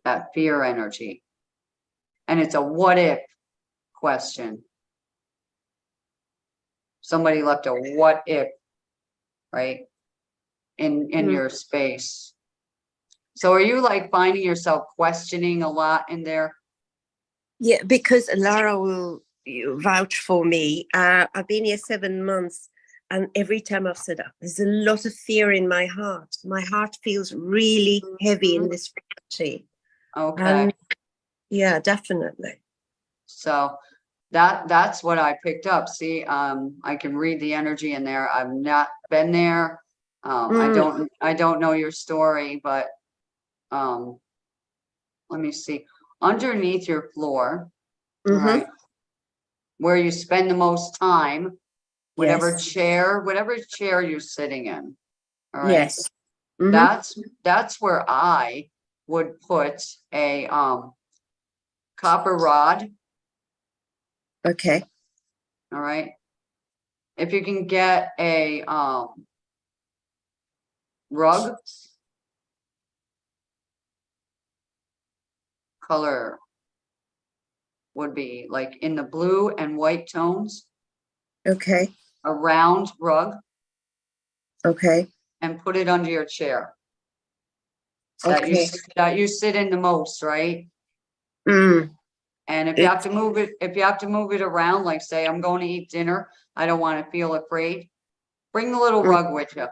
That fear energy. And it's a what if question. Somebody left a what if, right? In your space. So are you like finding yourself questioning a lot in there? Yeah, because Lara will vouch for me. I've been here 7 months, and every time I've said, there's a lot of fear in my heart. My heart feels really heavy in this reality. Okay. Yeah, definitely. So that's what I picked up. See, I can read the energy in there. I've not been there. I don't know your story, but let me see. Underneath your floor, right, where you spend the most time, whatever chair you're sitting in. All right. Yes. That's where I would put a copper rod. Okay. All right. If you can get a rug, color would be like in the blue and white tones, Okay. a round rug, Okay. and put it under your chair that Okay. you sit in the most, right? Mm. And if you have to move it, if you have to move it around, like say, I'm going to eat dinner, I don't want to feel afraid, bring the little Mm. rug with you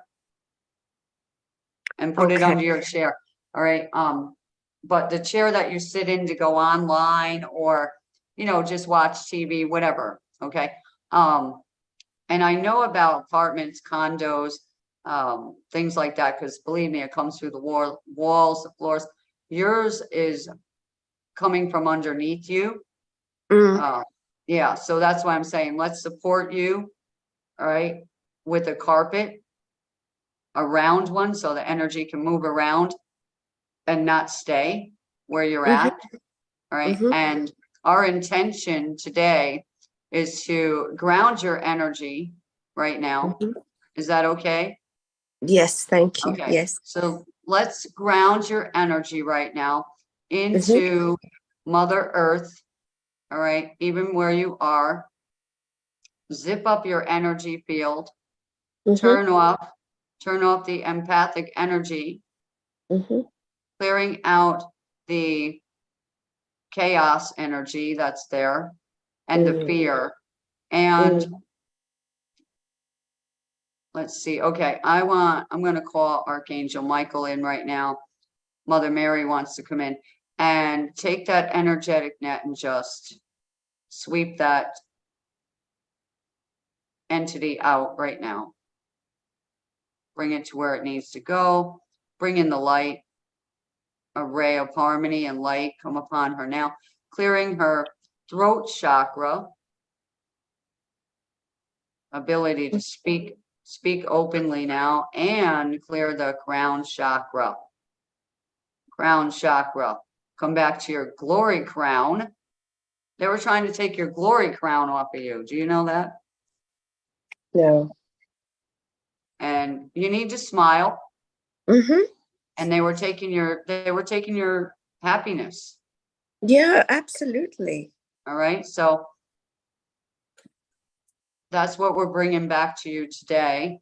and put it Okay. under your chair. All right. But the chair that you sit in to go online or, you know, just watch TV, whatever. Okay. And I know about apartments, condos, things like that, because believe me, it comes through the walls, the floors. Yours is coming from underneath you. Mm. Yeah, so that's why I'm saying let's support you, all right, with a carpet, a round one, so the energy can move around and not stay where you're Mhm. at. All right. Mhm. And our intention today is to ground your energy right now. Mhm. Is that okay? Yes, thank you. Okay. Yes. So let's ground your energy right now Mhm. into Mother Earth. All right. Even where you are, zip up your energy field, Mhm. turn off the empathic energy, Mhm. clearing out the chaos energy that's there and the Mm. fear. And Mm. let's see. Okay, I'm going to call Archangel Michael in right now. Mother Mary wants to come in and take that energetic net and just sweep that entity out right now. Bring it to where it needs to go. Bring in the light. A ray of harmony and light come upon her now, clearing her throat chakra, ability to speak openly now, and clear the crown chakra. Crown chakra. Come back to your glory crown. They were trying to take your glory crown off of you. Do you know that? No. And you need to smile. Mhm. And they were taking your happiness. Yeah, absolutely. All right. So that's what we're bringing back to you today.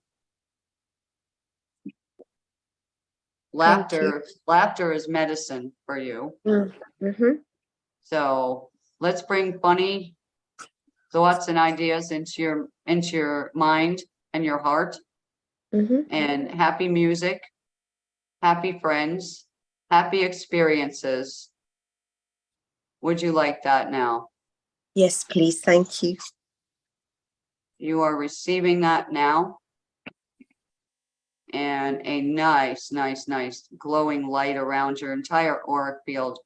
Laughter is medicine for you. Mm-hmm. So let's bring funny thoughts and ideas into your mind and your heart, Mm-hmm. and happy music, happy friends, happy experiences. Would you like that now? Yes, please. Thank you. You are receiving that now. And a nice glowing light around your entire auric field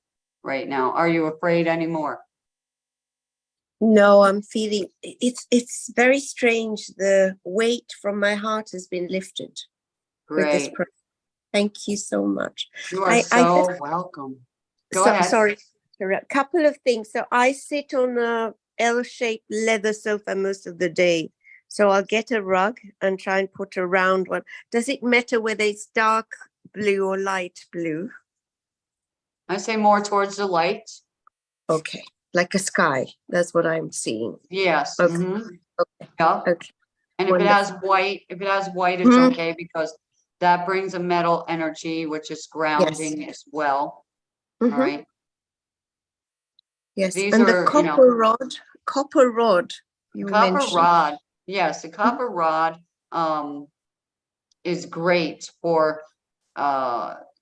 right now. Are you afraid anymore? No, I'm feeling it's very strange. The weight from my heart has been lifted with this Great. process. Thank you so much. You are I so just, welcome. Go ahead. Sorry. A couple of things. So I sit on a L-shaped leather sofa most of the day. So I'll get a rug and try and put a round one. Does it matter whether it's dark blue or light blue? I say more towards the light. Okay. Like a sky. That's what I'm seeing. Yes. Okay. Mhm. Okay. Yeah. Okay. And Wonderful. if it has white, it's okay, because that brings a metal energy, which is grounding as well. Mhm. All right. Yes. These And are, the copper rod you copper mentioned. rod. Yes, the copper rod is great for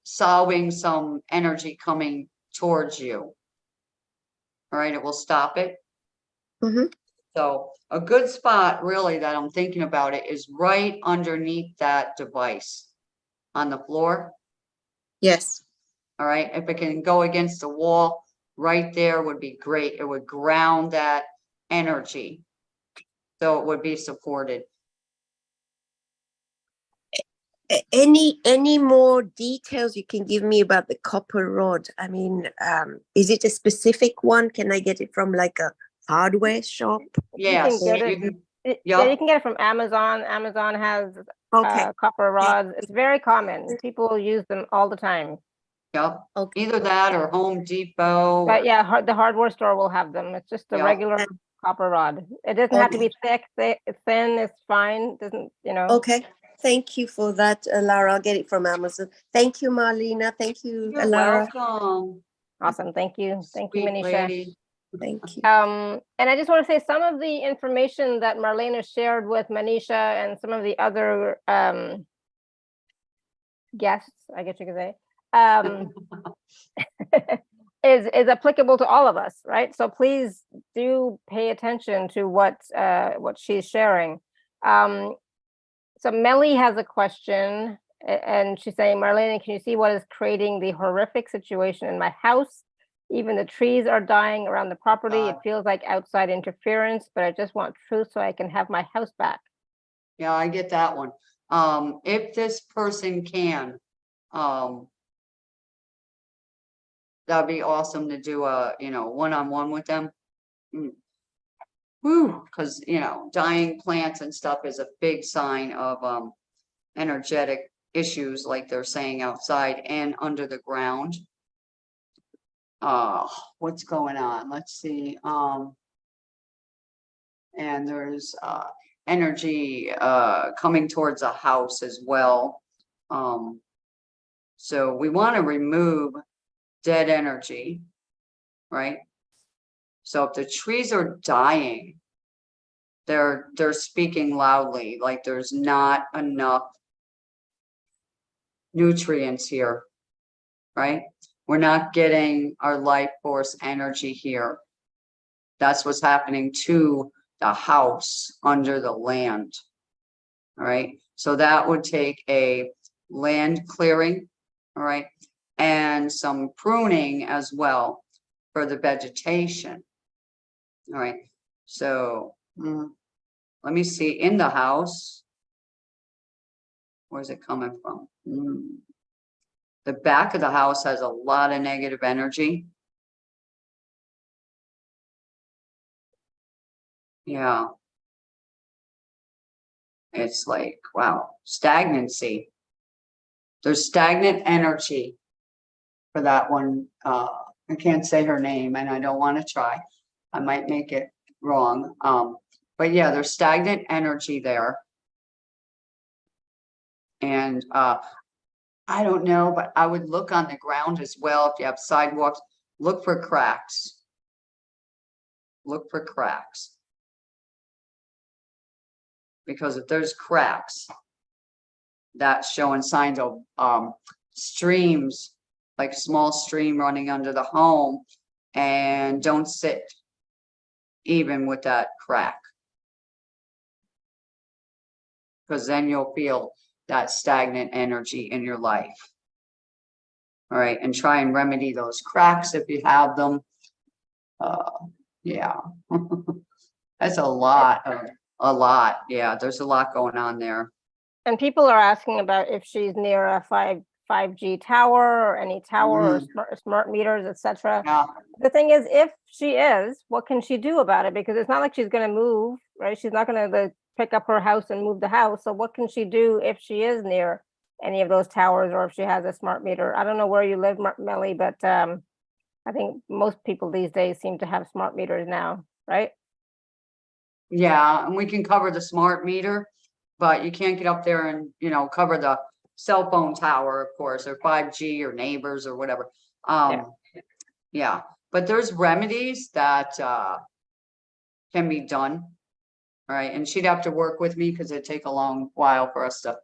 solving some energy coming towards you. All right, it will stop it. Mhm. So a good spot really that I'm thinking about it is right underneath that device on the floor. Yes. All right, if it can go against the wall, right there would be great. It would ground that energy, so it would be supported. Any more details you can give me about the copper rod? I mean, is it a specific one? Can I get it from like a hardware shop? Yes, get it. you can, Yeah, you yep, can get it from Amazon. Amazon has Okay. copper rods. It's very common. People use them all the time. yep. Okay. Either that or Home Depot. But Or, yeah, the hardware store will have them. It's just a yep. regular copper rod. It doesn't have to Okay. be thick. Thin is fine. Doesn't, you know. Okay. Thank you for that, Lara. I'll get it from Amazon. Thank you, Marlena. Thank you, You're Lara. welcome. Awesome. Thank you. Thank you, Sweet Manisha. lady. Thank you. And I just want to say some of the information that Marlena shared with Manisha and some of the other guests, I guess you could say, is applicable to all of us, right? So please do pay attention to what she's sharing. So Melly has a question, and she's saying, Marlena, can you see what is creating the horrific situation in my house? Even the trees are dying around the property. It feels like outside interference, but I just want truth so I can have my house back. Yeah, I get that one. If this person can, that'd be awesome to do a, one-on-one with them. Whew, because, dying plants and stuff is a big sign of, energetic issues, like they're saying outside and under the ground. What's going on? Let's see. And there's energy coming towards a house as well. So we want to remove dead energy, right? So if the trees are dying, they're speaking loudly, like there's not enough nutrients here, right? We're not getting our life force energy here. That's what's happening to the house under the land. All right. So that would take a land clearing, all right, and some pruning as well for the vegetation. All right. So let me see in the house. Where's it coming from? The back of the house has a lot of negative energy. Yeah. It's like, wow, stagnancy. There's stagnant energy for that one. I can't say her name and I don't want to try. I might make it wrong. But yeah, there's stagnant energy there. And I don't know, but I would look on the ground as well. If you have sidewalks, look for cracks. Look for cracks. Because if there's cracks, that's showing signs of streams, like small stream running under the home, and don't sit even with that crack. Because then you'll feel that stagnant energy in your life. All right, and try and remedy those cracks if you have them. Yeah, that's a lot. Yeah, there's a lot going on there. And people are asking about if she's near a 5G tower or any tower or smart meters, etc. Yeah. The thing is, if she is, what can she do about it? Because it's not like she's going to move, right? She's not going to pick up her house and move the house. So what can she do if she is near any of those towers or if she has a smart meter? I don't know where you live, Melly, but I think most people these days seem to have smart meters now, right? Yeah, and we can cover the smart meter, but you can't get up there and, cover the cell phone tower, of course, or 5G or neighbors or whatever. Yeah, but there's remedies that can be done. All right, and she'd have to work with me because it'd take a long while for us to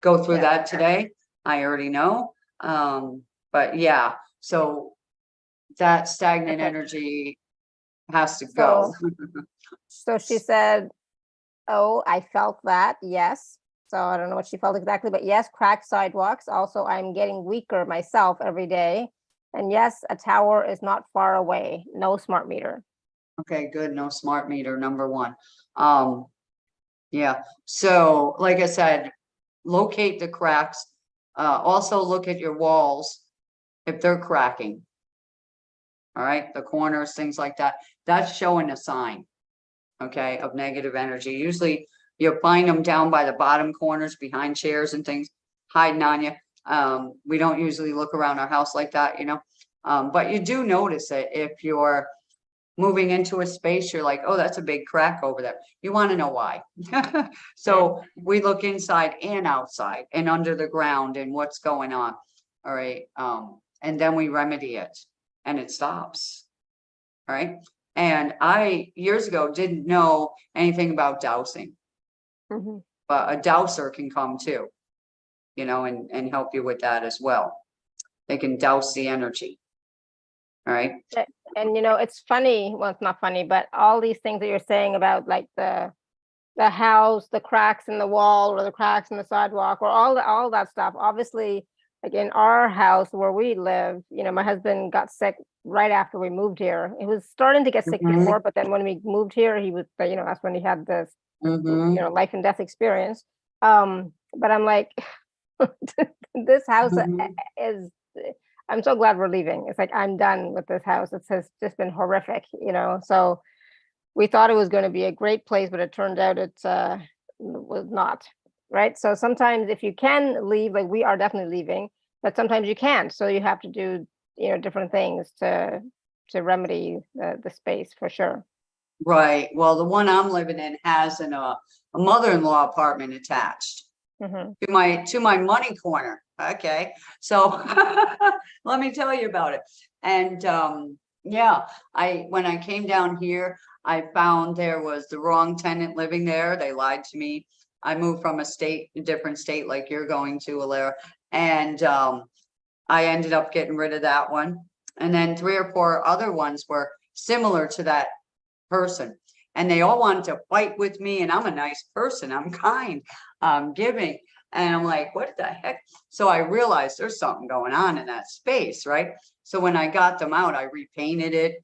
go through that today. I already know. But yeah, so that stagnant energy has to go. So she said, oh, I felt that, yes. So I don't know what she felt exactly, but yes, cracked sidewalks. Also, I'm getting weaker myself every day. And yes, a tower is not far away. No smart meter. Okay, good. No smart meter, number one. Yeah. So like I said, locate the cracks. Also look at your walls if they're cracking. All right, the corners, things like that. That's showing a sign, okay, of negative energy. Usually you'll find them down by the bottom corners behind chairs and things, hiding on you. We don't usually look around our house like that, you know, but you do notice it if you're moving into a space, you're like, oh, that's a big crack over there. You want to know why. So we look inside and outside and under the ground and what's going on. All right. And then we remedy it and it stops. All right. And I years ago didn't know anything about dowsing, Mm-hmm. but a dowser can come too, you know, and help you with that as well. They can douse the energy. All right. And you know, it's funny. Well, it's not funny, but all these things that you're saying about like the house, the cracks in the wall, or the cracks in the sidewalk, or all that stuff. Obviously, like in our house where we live, you know, my husband got sick right after we moved here. He was starting to get sick before, but then when we moved here, he was, you know, that's when he had this, you know, life and death experience. But I'm like, this house is. I'm so glad we're leaving. It's like, I'm done with this house. It has just been horrific, you know? So we thought it was going to be a great place, but it turned out it was not, right? So sometimes if you can leave, like we are definitely leaving, but sometimes you can't. So you have to do, you know, different things to remedy the space for sure. Right. Well, the one I'm living in has a mother-in-law apartment attached to my money corner. Okay. So let me tell you about it. And yeah, when I came down here, I found there was the wrong tenant living there. They lied to me. I moved from a different state like you're going to, Alara. And I ended up getting rid of that one. And then 3 or 4 other ones were similar to that person. And they all wanted to fight with me. And I'm a nice person. I'm kind. I'm giving. And I'm like, what the heck? So I realized there's something going on in that space, right? So when I got them out, I repainted it,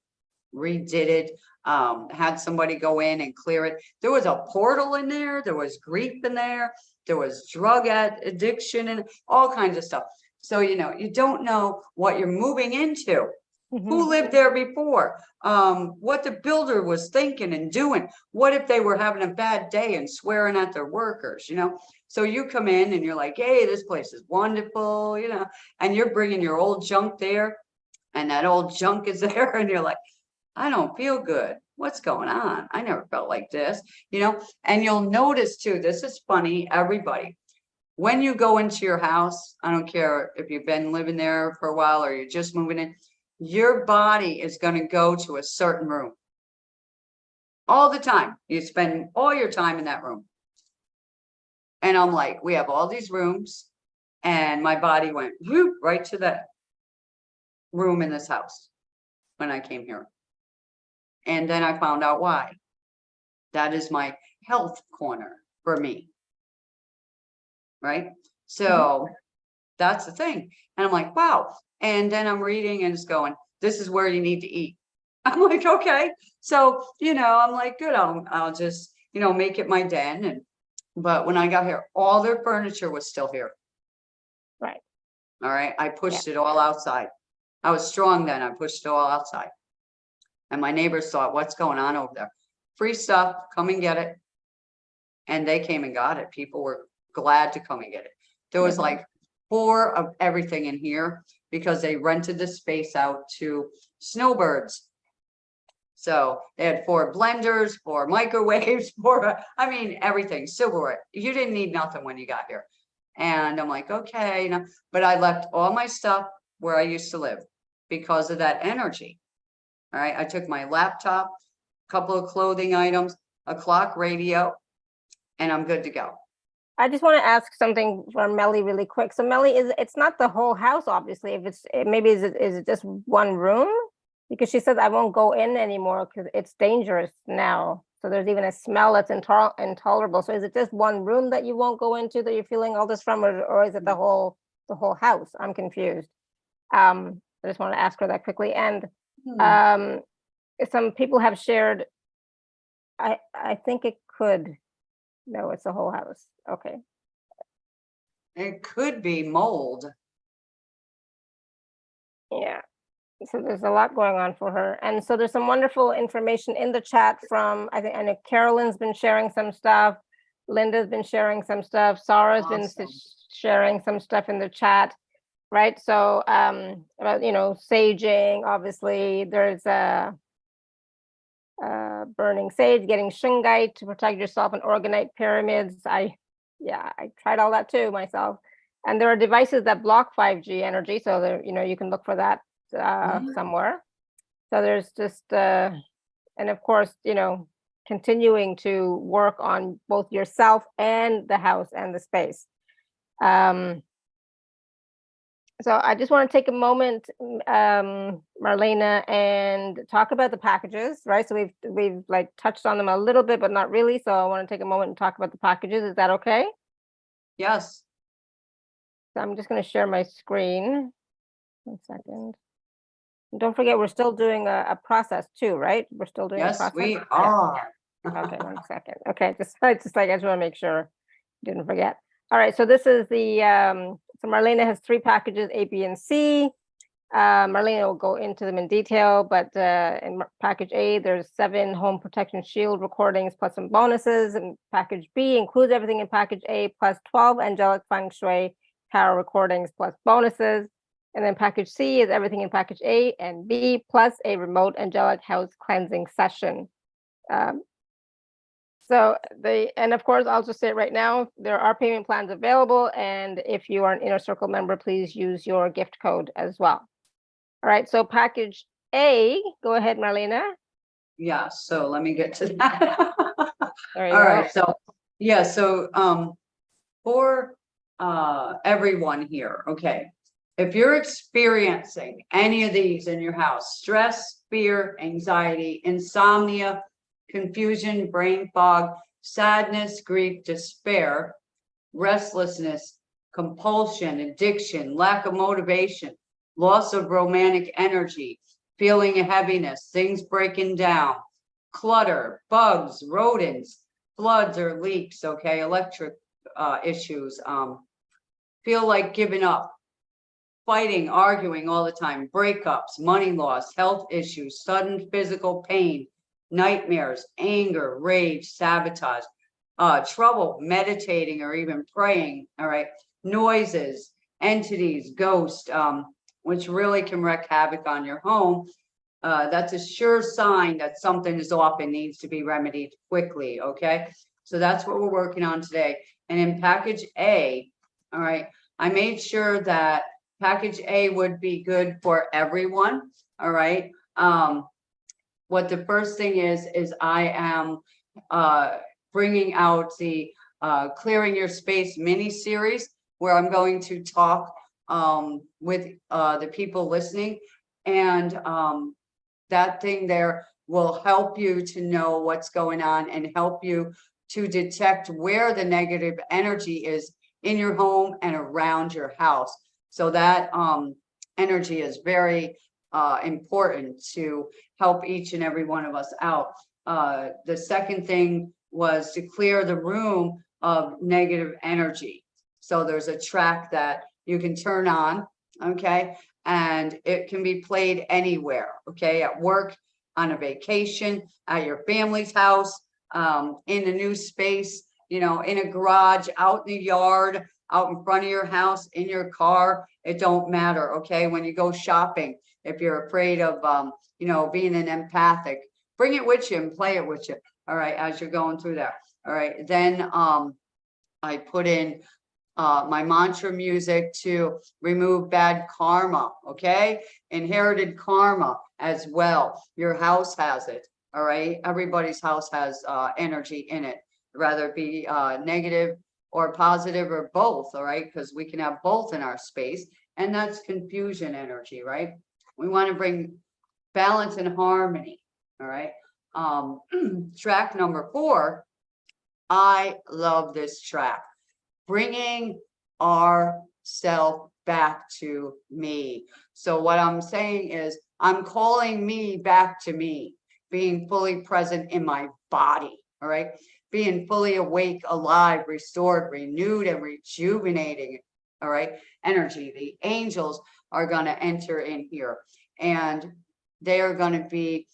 redid it, had somebody go in and clear it. There was a portal in there. There was grief in there. There was drug addiction and all kinds of stuff. So, you know, you don't know what you're moving into. Who lived there before? What the builder was thinking and doing. What if they were having a bad day and swearing at their workers, you know? So you come in and you're like, hey, this place is wonderful, you know, and you're bringing your old junk there and that old junk is there. And you're like, I don't feel good. What's going on? I never felt like this, you know? And you'll notice too, this is funny, everybody. When you go into your house, I don't care if you've been living there for a while or you're just moving in, your body is going to go to a certain room all the time. You spend all your time in that room. And I'm like, we have all these rooms and my body went whoop, right to that room in this house when I came here. And then I found out why. That is my health corner for me. Right? So that's the thing. And I'm like, wow. And then I'm reading and it's going, this is where you need to eat. I'm like, okay. So, you know, I'm like, good. I'll just, you know, make it my den. But when I got here, all their furniture was still here. Right. All right. I pushed it all outside. I was strong then. I pushed it all outside. And my neighbors thought, what's going on over there? Free stuff. Come and get it. And they came and got it. People were glad to come and get it. There was like 4 of everything in here because they rented the space out to snowbirds. So they had 4 blenders, 4 microwaves, 4, I mean, everything, silverware. You didn't need nothing when you got here. And I'm like, okay, you know, but I left all my stuff where I used to live because of that energy. All right. I took my laptop, a couple of clothing items, a clock radio, and I'm good to go. I just want to ask something for Melly really quick. So Melly, it's not the whole house, obviously. If maybe is it just one room? Because she says I won't go in anymore because it's dangerous now. So there's even a smell that's intolerable. So is it just one room that you won't go into that you're feeling all this from, or is it the whole house? I'm confused. I just want to ask her that quickly. And some people have shared. I think it could. No, it's the whole house. Okay. It could be mold. Yeah. So there's a lot going on for her. And so there's some wonderful information in the chat from, I know Carolyn's been sharing some stuff. Linda's been sharing some stuff. Sarah's been sharing some stuff in the chat, right? So about, saging, obviously there's a burning sage, getting shungite to protect yourself, and organite pyramids. I tried all that too myself. And there are devices that block 5G energy. So there, you can look for that somewhere. So there's just, and of course, continuing to work on both yourself and the house and the space. So I just want to take a moment, Marlena, and talk about the packages, right? So we've like touched on them a little bit, but not really. So I want to take a moment and talk about the packages. Is that okay? Yes. So I'm just going to share my screen. 1 second. And don't forget, we're still doing a process too, right? We're still doing a process. Yes, we are. Okay, 1 second. Okay, just like I just want to make sure I didn't forget. All right, so this is the so Marlena has 3 packages, A, B, and C. Marlena will go into them in detail, but in package A, there's 7 home protection shield recordings plus some bonuses, and package B includes everything in package A plus 12 angelic Feng Shui tarot recordings plus bonuses. And then package C is everything in package A and B plus a remote angelic house cleansing session. And of course, I'll just say it right now, there are payment plans available. And if you are an Inner Circle member, please use your gift code as well. All right, so package A, go ahead, Marlena. Yeah, so let me get to that. There you All go. right, so yeah, so for everyone here, okay, if you're experiencing any of these in your house, stress, fear, anxiety, insomnia, confusion, brain fog, sadness, grief, despair, restlessness, compulsion, addiction, lack of motivation, loss of romantic energy, feeling of heaviness, things breaking down, clutter, bugs, rodents, floods or leaks, okay, electric issues, feel like giving up, fighting, arguing all the time, breakups, money loss, health issues, sudden physical pain, nightmares, anger, rage, sabotage, trouble meditating or even praying, all right, noises, entities, ghosts, which really can wreak havoc on your home. That's a sure sign that something is off and needs to be remedied quickly, okay? So that's what we're working on today. And in package A, all right, I made sure that package A would be good for everyone, all right? What the first thing is I am bringing out the Clearing Your Space mini-series, where I'm going to talk with the people listening, and that thing there will help you to know what's going on and help you to detect where the negative energy is in your home and around your house. So that energy is very important to help each and every one of us out. The second thing was to clear the room of negative energy. So there's a track that you can turn on, okay? And it can be played anywhere, okay? At work, on a vacation, at your family's house, in a new space, in a garage, out in the yard, out in front of your house, in your car, it don't matter, okay? When you go shopping, if you're afraid of, being an empathic, bring it with you and play it with you, all right, as you're going through that, all right? Then I put in my mantra music to remove bad karma, okay? Inherited karma as well. Your house has it, all right? Everybody's house has energy in it, whether it be negative or positive or both, all right? Because we can have both in our space, and that's confusion energy, right? We want to bring balance and harmony, all right? Track number 4, I love this track. Bringing ourself back to me. So what I'm saying is I'm calling me back to me, being fully present in my body, all right? being fully awake, alive, restored, renewed, and rejuvenating. All right, energy. The angels are going to enter in here, and they are going to be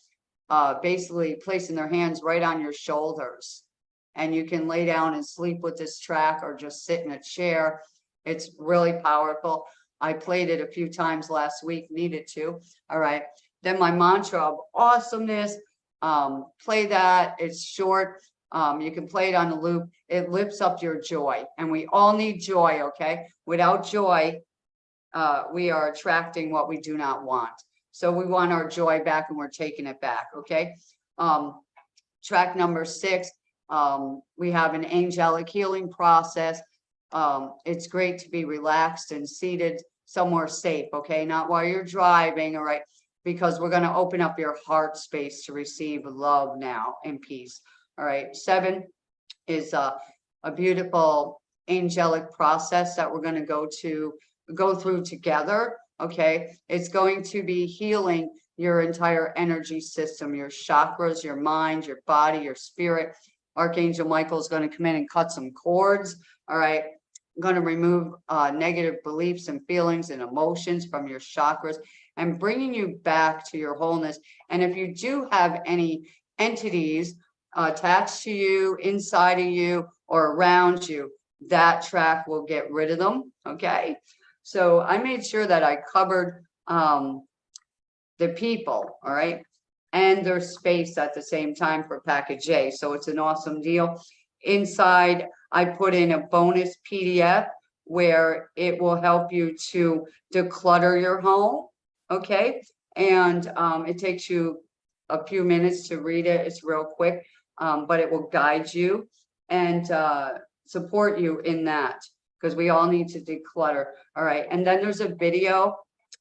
basically placing their hands right on your shoulders, and you can lay down and sleep with this track or just sit in a chair. It's really powerful. I played it a few times last week, needed to. All right. Then my mantra of awesomeness, play that. It's short. You can play it on a loop. It lifts up your joy, and we all need joy. Okay. Without joy, we are attracting what we do not want. So we want our joy back, and we're taking it back. Okay. Track number 6, we have an angelic healing process. It's great to be relaxed and seated somewhere safe. Okay. Not while you're driving. All right. Because we're going to open up your heart space to receive love now and peace. All right. 7 is a beautiful angelic process that we're going to go through together. Okay. It's going to be healing your entire energy system, your chakras, your mind, your body, your spirit. Archangel Michael is going to come in and cut some cords. All right. I'm going to remove negative beliefs and feelings and emotions from your chakras and bringing you back to your wholeness. And if you do have any entities attached to you, inside of you, or around you, that track will get rid of them. Okay. So I made sure that I covered the people, all right, and their space at the same time for package A. So it's an awesome deal. Inside, I put in a bonus PDF where it will help you to declutter your home. Okay. And it takes you a few minutes to read it. It's real quick, but it will guide you and support you in that, because we all need to declutter. All right. And then there's a video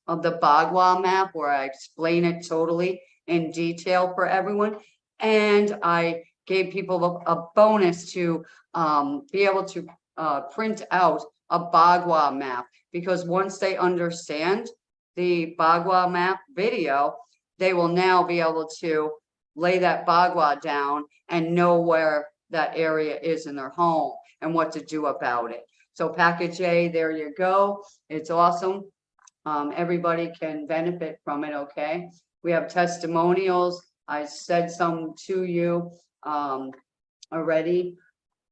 of the Bagua map where I explain it totally in detail for everyone. And I gave people a bonus to be able to print out a Bagua map, because once they understand the Bagua map video, they will now be able to lay that Bagua down and know where that area is in their home and what to do about it. So package A, there you go. It's awesome. Everybody can benefit from it. Okay. We have testimonials. I said some to you already.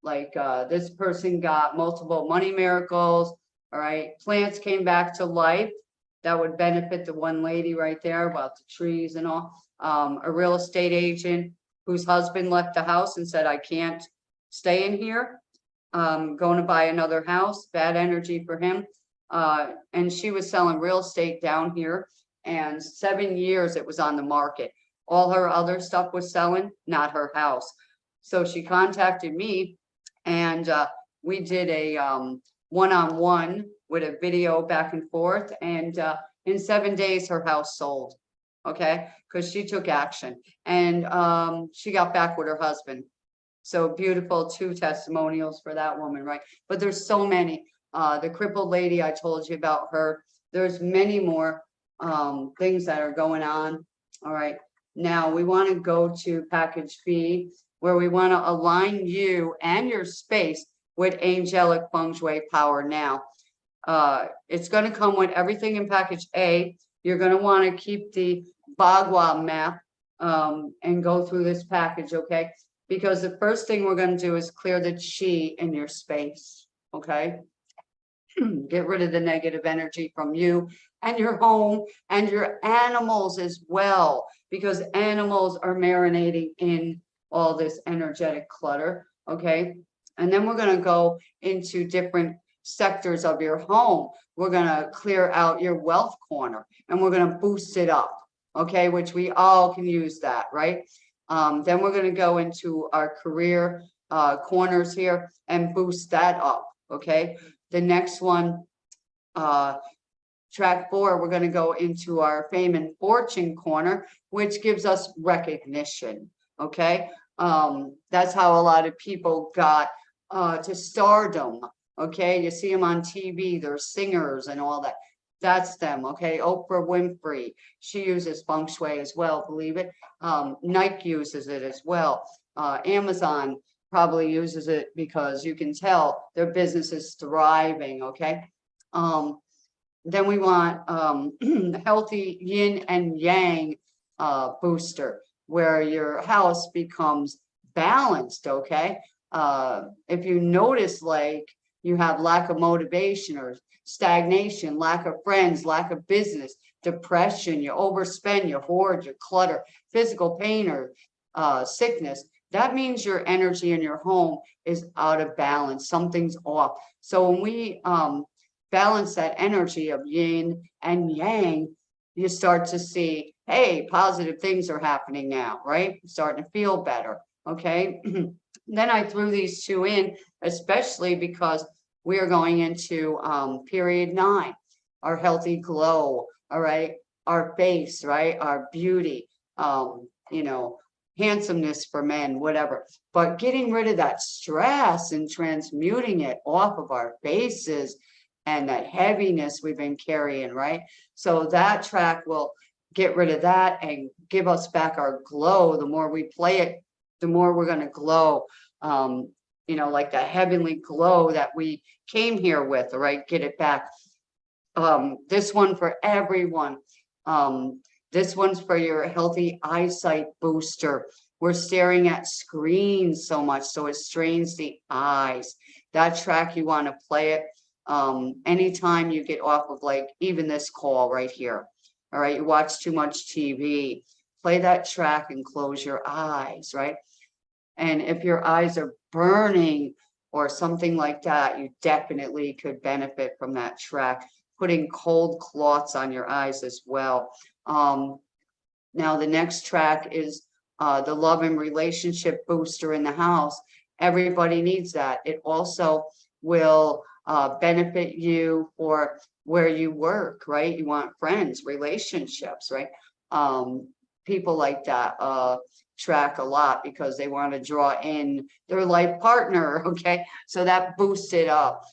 Like this person got multiple money miracles. All right. Plants came back to life. That would benefit the one lady right there about the trees and all. A real estate agent whose husband left the house and said, I can't stay in here. Going to buy another house, bad energy for him. And she was selling real estate down here, and 7 years it was on the market. All her other stuff was selling, not her house. So she contacted me, and we did a one-on-one with a video back and forth. And in 7 days, her house sold. Okay. Because she took action, and she got back with her husband. So beautiful, 2 testimonials for that woman, right? But there's so many. The crippled lady, I told you about her. There's many more things that are going on. All right. Now we want to go to package B, where we want to align you and your space with angelic feng shui power. Now, it's going to come with everything in package A. You're going to want to keep the Bagua map and go through this package. Okay. Because the first thing we're going to do is clear the chi in your space. Okay. Get rid of the negative energy from you and your home and your animals as well, because animals are marinating in all this energetic clutter. Okay. And then we're going to go into different sectors of your home. We're going to clear out your wealth corner, and we're going to boost it up. Okay. Which we all can use that, right? Then we're going to go into our career corners here and boost that up. Okay. The next one, track 4, we're going to go into our fame and fortune corner, which gives us recognition. Okay. That's how a lot of people got to stardom. Okay. You see them on TV, they're singers and all that. That's them. Okay. Oprah Winfrey, she uses feng shui as well, believe it. Nike uses it as well. Amazon probably uses it because you can tell their business is thriving. Okay. Then we want healthy yin and yang booster, where your house becomes balanced. Okay. If you notice, like, you have lack of motivation or stagnation, lack of friends, lack of business, depression, you overspend, you hoard, you clutter, physical pain or sickness, that means your energy in your home is out of balance. Something's off. So when we balance that energy of yin and yang, you start to see, hey, positive things are happening now, right? Starting to feel better. Okay. Then I threw these two in, especially because we are going into period 9, our healthy glow, all right, our face, right, our beauty, you know, handsomeness for men, whatever, but getting rid of that stress and transmuting it off of our faces and that heaviness we've been carrying, right? So that track will get rid of that and give us back our glow. The more we play it, the more we're going to glow. You know, like the heavenly glow that we came here with, all right, get it back. This one for everyone. This one's for your healthy eyesight booster. We're staring at screens so much, so it strains the eyes. That track, you want to play it anytime you get off of, like, even this call right here. All right, you watch too much TV, play that track and close your eyes, right? And if your eyes are burning or something like that, you definitely could benefit from that track. Putting cold cloths on your eyes as well. Now the next track is the love and relationship booster in the house. Everybody needs that. It also will benefit you for where you work, right? You want friends, relationships, right? People like that track a lot because they want to draw in their life partner. Okay, so that boosts it up.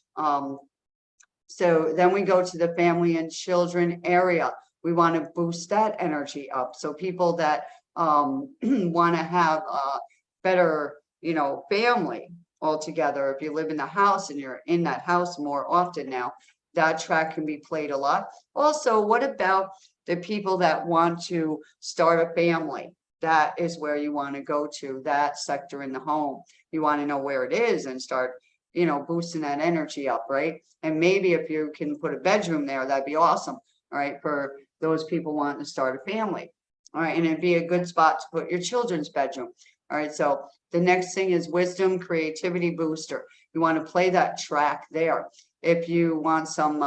So then we go to the family and children area. We want to boost that energy up. So people that want to have a better, you know, family altogether. If you live in the house and you're in that house more often now, that track can be played a lot. Also, what about the people that want to start a family? That is where you want to go to, that sector in the home. You want to know where it is and start, you know, boosting that energy up, right? And maybe if you can put a bedroom there, that'd be awesome, all right, for those people wanting to start a family, all right? And it'd be a good spot to put your children's bedroom, all right? So the next thing is wisdom, creativity booster. You want to play that track there. If you want some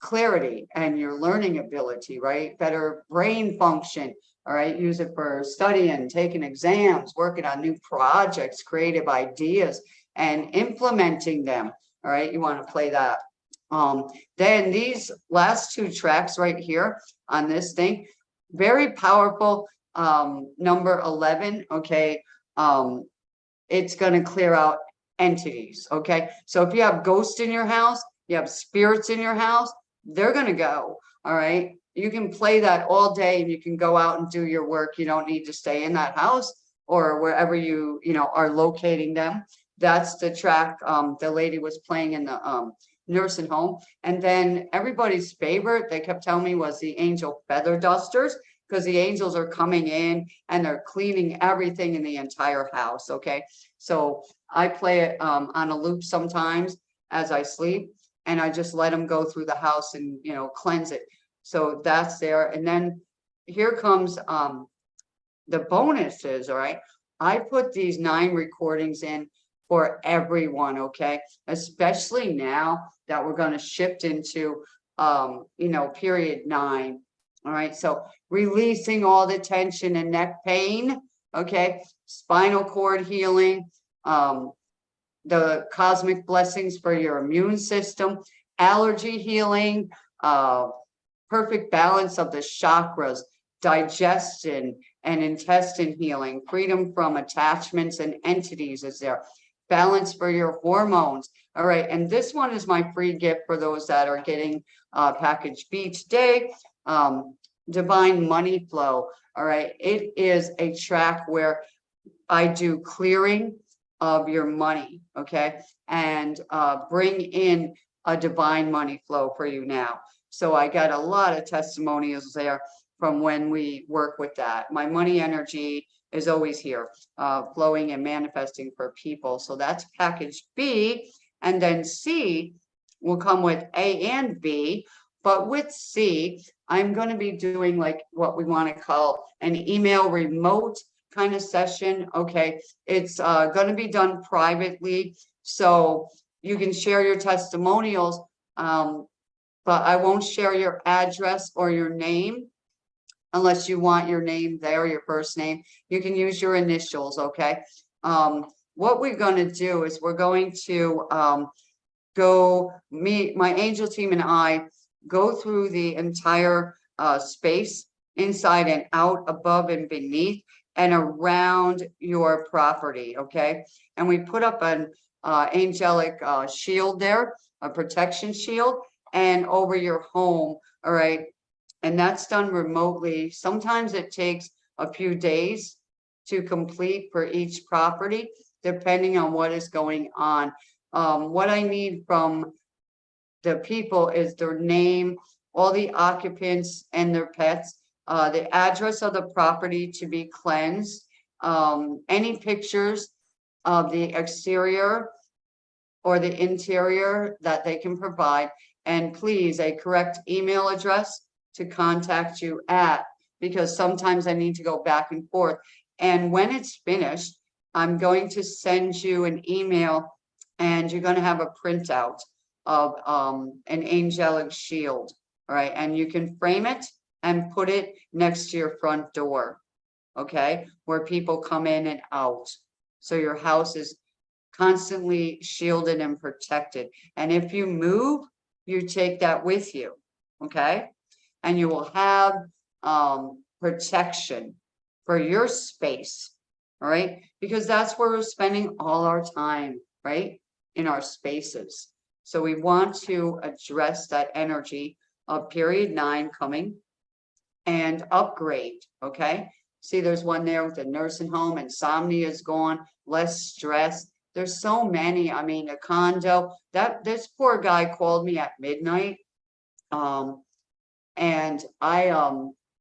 clarity and your learning ability, right? Better brain function, all right? Use it for studying, taking exams, working on new projects, creative ideas, and implementing them, all right? You want to play that. Then these last two tracks right here on this thing, very powerful. Number 11, okay? It's going to clear out entities, okay? So if you have ghosts in your house, you have spirits in your house, they're going to go, all right? You can play that all day and you can go out and do your work. You don't need to stay in that house or wherever you know, are locating them. That's the track the lady was playing in the nursing home. And then everybody's favorite, they kept telling me, was the angel feather dusters, because the angels are coming in and they're cleaning everything in the entire house, okay? So I play it on a loop sometimes as I sleep, and I just let them go through the house and, you know, cleanse it. So that's there. And then here comes the bonuses, all right? I put these 9 recordings in for everyone, okay? Especially now that we're going to shift into, you know, period 9. All right, so releasing all the tension and neck pain, okay? Spinal cord healing, the cosmic blessings for your immune system, allergy healing, perfect balance of the chakras, digestion and intestine healing, freedom from attachments and entities is there, balance for your hormones. All right, and this one is my free gift for those that are getting package B today. Divine money flow. All right, it is a track where I do clearing of your money, okay? And bring in a divine money flow for you now. So I got a lot of testimonials there from when we work with that. My money energy is always here, flowing and manifesting for people. So that's package B. And then C will come with A and B. But with C, I'm going to be doing like what we want to call an email remote kind of session. Okay. It's going to be done privately. So you can share your testimonials, but I won't share your address or your name unless you want your name there, your first name. You can use your initials, okay? What we're going to do is we're going to my angel team and I go through the entire space, inside and out, above and beneath, and around your property, okay? And we put up an angelic shield there, a protection shield, and over your home, all right? And that's done remotely. Sometimes it takes a few days to complete for each property, depending on what is going on. What I need from the people is their name, all the occupants and their pets, the address of the property to be cleansed, any pictures of the exterior or the interior that they can provide, and please a correct email address to contact you at, because sometimes I need to go back and forth. And when it's finished, I'm going to send you an email, and you're going to have a printout of an angelic shield, all right? And you can frame it and put it next to your front door, okay? Where people come in and out. So your house is constantly shielded and protected. And if you move, you take that with you, okay? And you will have protection for your space, all right? Because that's where we're spending all our time, right? In our spaces. So we want to address that energy of period 9 coming and upgrade, okay? See, there's one there with the nursing home, insomnia is gone, less stress. There's so many. I mean, a condo, this poor guy called me at midnight. And I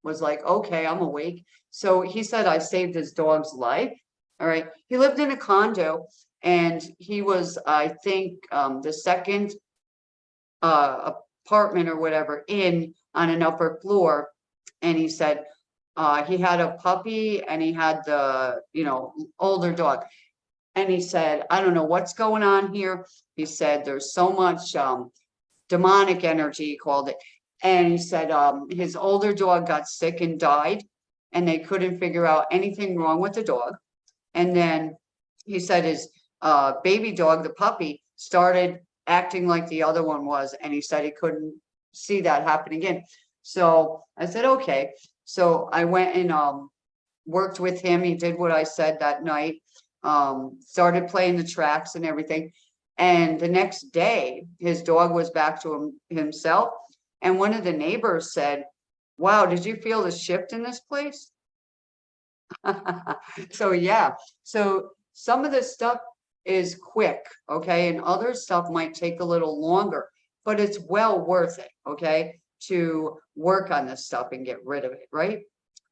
was like, okay, I'm awake. So he said I saved his dog's life. All right. He lived in a condo, and he was, I think, the second apartment or whatever in on an upper floor. And he said he had a puppy and he had the, older dog. And he said, I don't know what's going on here. He said, there's so much demonic energy, he called it. And he said his older dog got sick and died, and they couldn't figure out anything wrong with the dog. And then he said his baby dog, the puppy, started acting like the other one was. And he said he couldn't see that happen again. So I said, okay. So I went and worked with him. He did what I said that night, started playing the tracks and everything. And the next day, his dog was back to himself. And one of the neighbors said, wow, did you feel the shift in this place? So, yeah. So some of this stuff is quick, okay? And other stuff might take a little longer, but it's well worth it, okay? To work on this stuff and get rid of it, right?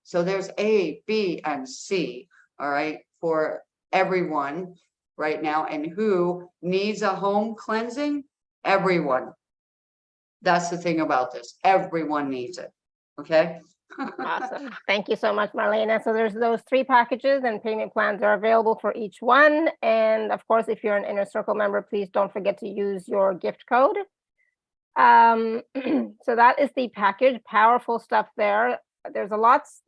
So there's A, B, and C, all right, for everyone right now. And who needs a home cleansing? Everyone. That's the thing about this. Everyone needs it. Okay. Awesome. Thank you so much, Marlena. So there's those 3 packages, and payment plans are available for each one. And of course, if you're an Inner Circle member, please don't forget to use your gift code. So that is the package. Powerful stuff there. There's lots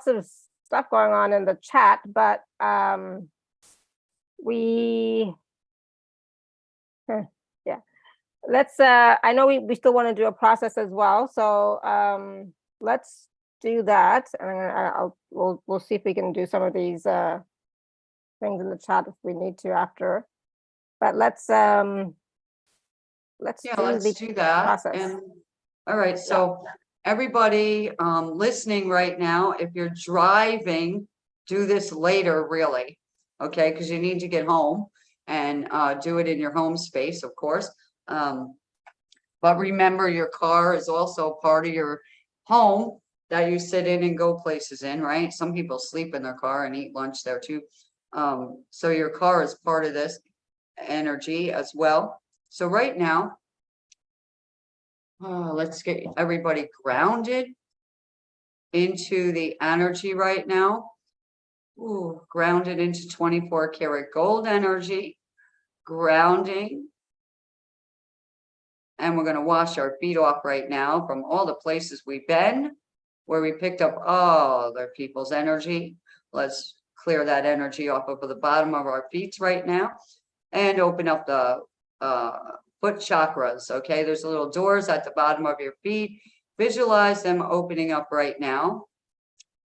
of stuff going on in the chat, but let's I know we still want to do a process as well, so let's do that. And we'll see if we can do some of these things in the chat if we need to after, but let's do that process. And all right, so everybody listening right now, if you're driving, do this later, really. okay? Because you need to get home and do it in your home space, of course. But remember, your car is also part of your home that you sit in and go places in, right? Some people sleep in their car and eat lunch there too. So your car is part of this energy as well. So right now, let's get everybody grounded into the energy right now. Ooh, grounded into 24 karat gold energy, grounding. And we're going to wash our feet off right now from all the places we've been, where we picked up other people's energy. Let's clear that energy off of the bottom of our feet right now and open up the foot chakras. Okay, there's little doors at the bottom of your feet. Visualize them opening up right now,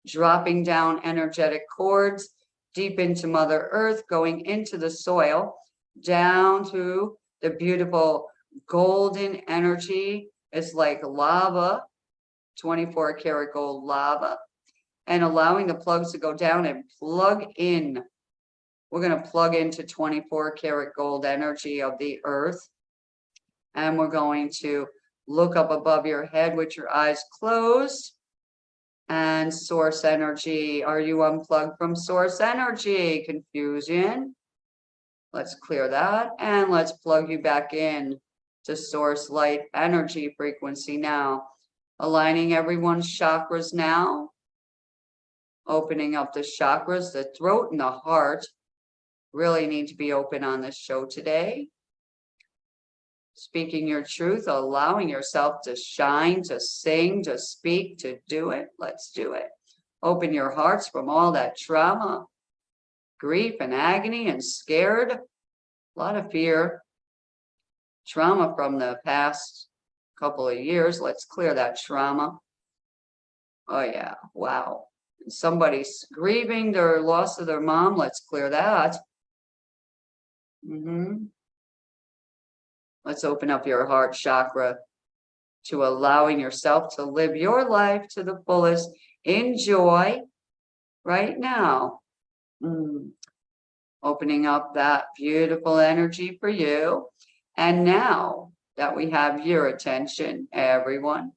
dropping down energetic cords deep into Mother Earth, going into the soil, down to the beautiful golden energy. It's like lava, 24 karat gold lava, and allowing the plugs to go down and plug in. We're going to plug into 24 karat gold energy of the earth. And we're going to look up above your head with your eyes closed. And source energy. Are you unplugged from source energy? Confusion. Let's clear that. And let's plug you back in to source light energy frequency now. Aligning everyone's chakras now. Opening up the chakras, the throat and the heart really need to be open on this show today. Speaking your truth, allowing yourself to shine, to sing, to speak, to do it. Let's do it. Open your hearts from all that trauma, grief and agony and scared. A lot of fear, trauma from the past couple of years. Let's clear that trauma. Oh yeah, wow. Somebody's grieving their loss of their mom. Let's clear that. Let's open up your heart chakra to allowing yourself to live your life to the fullest. Enjoy right now. Opening up that beautiful energy for you. And now that we have your attention, everyone,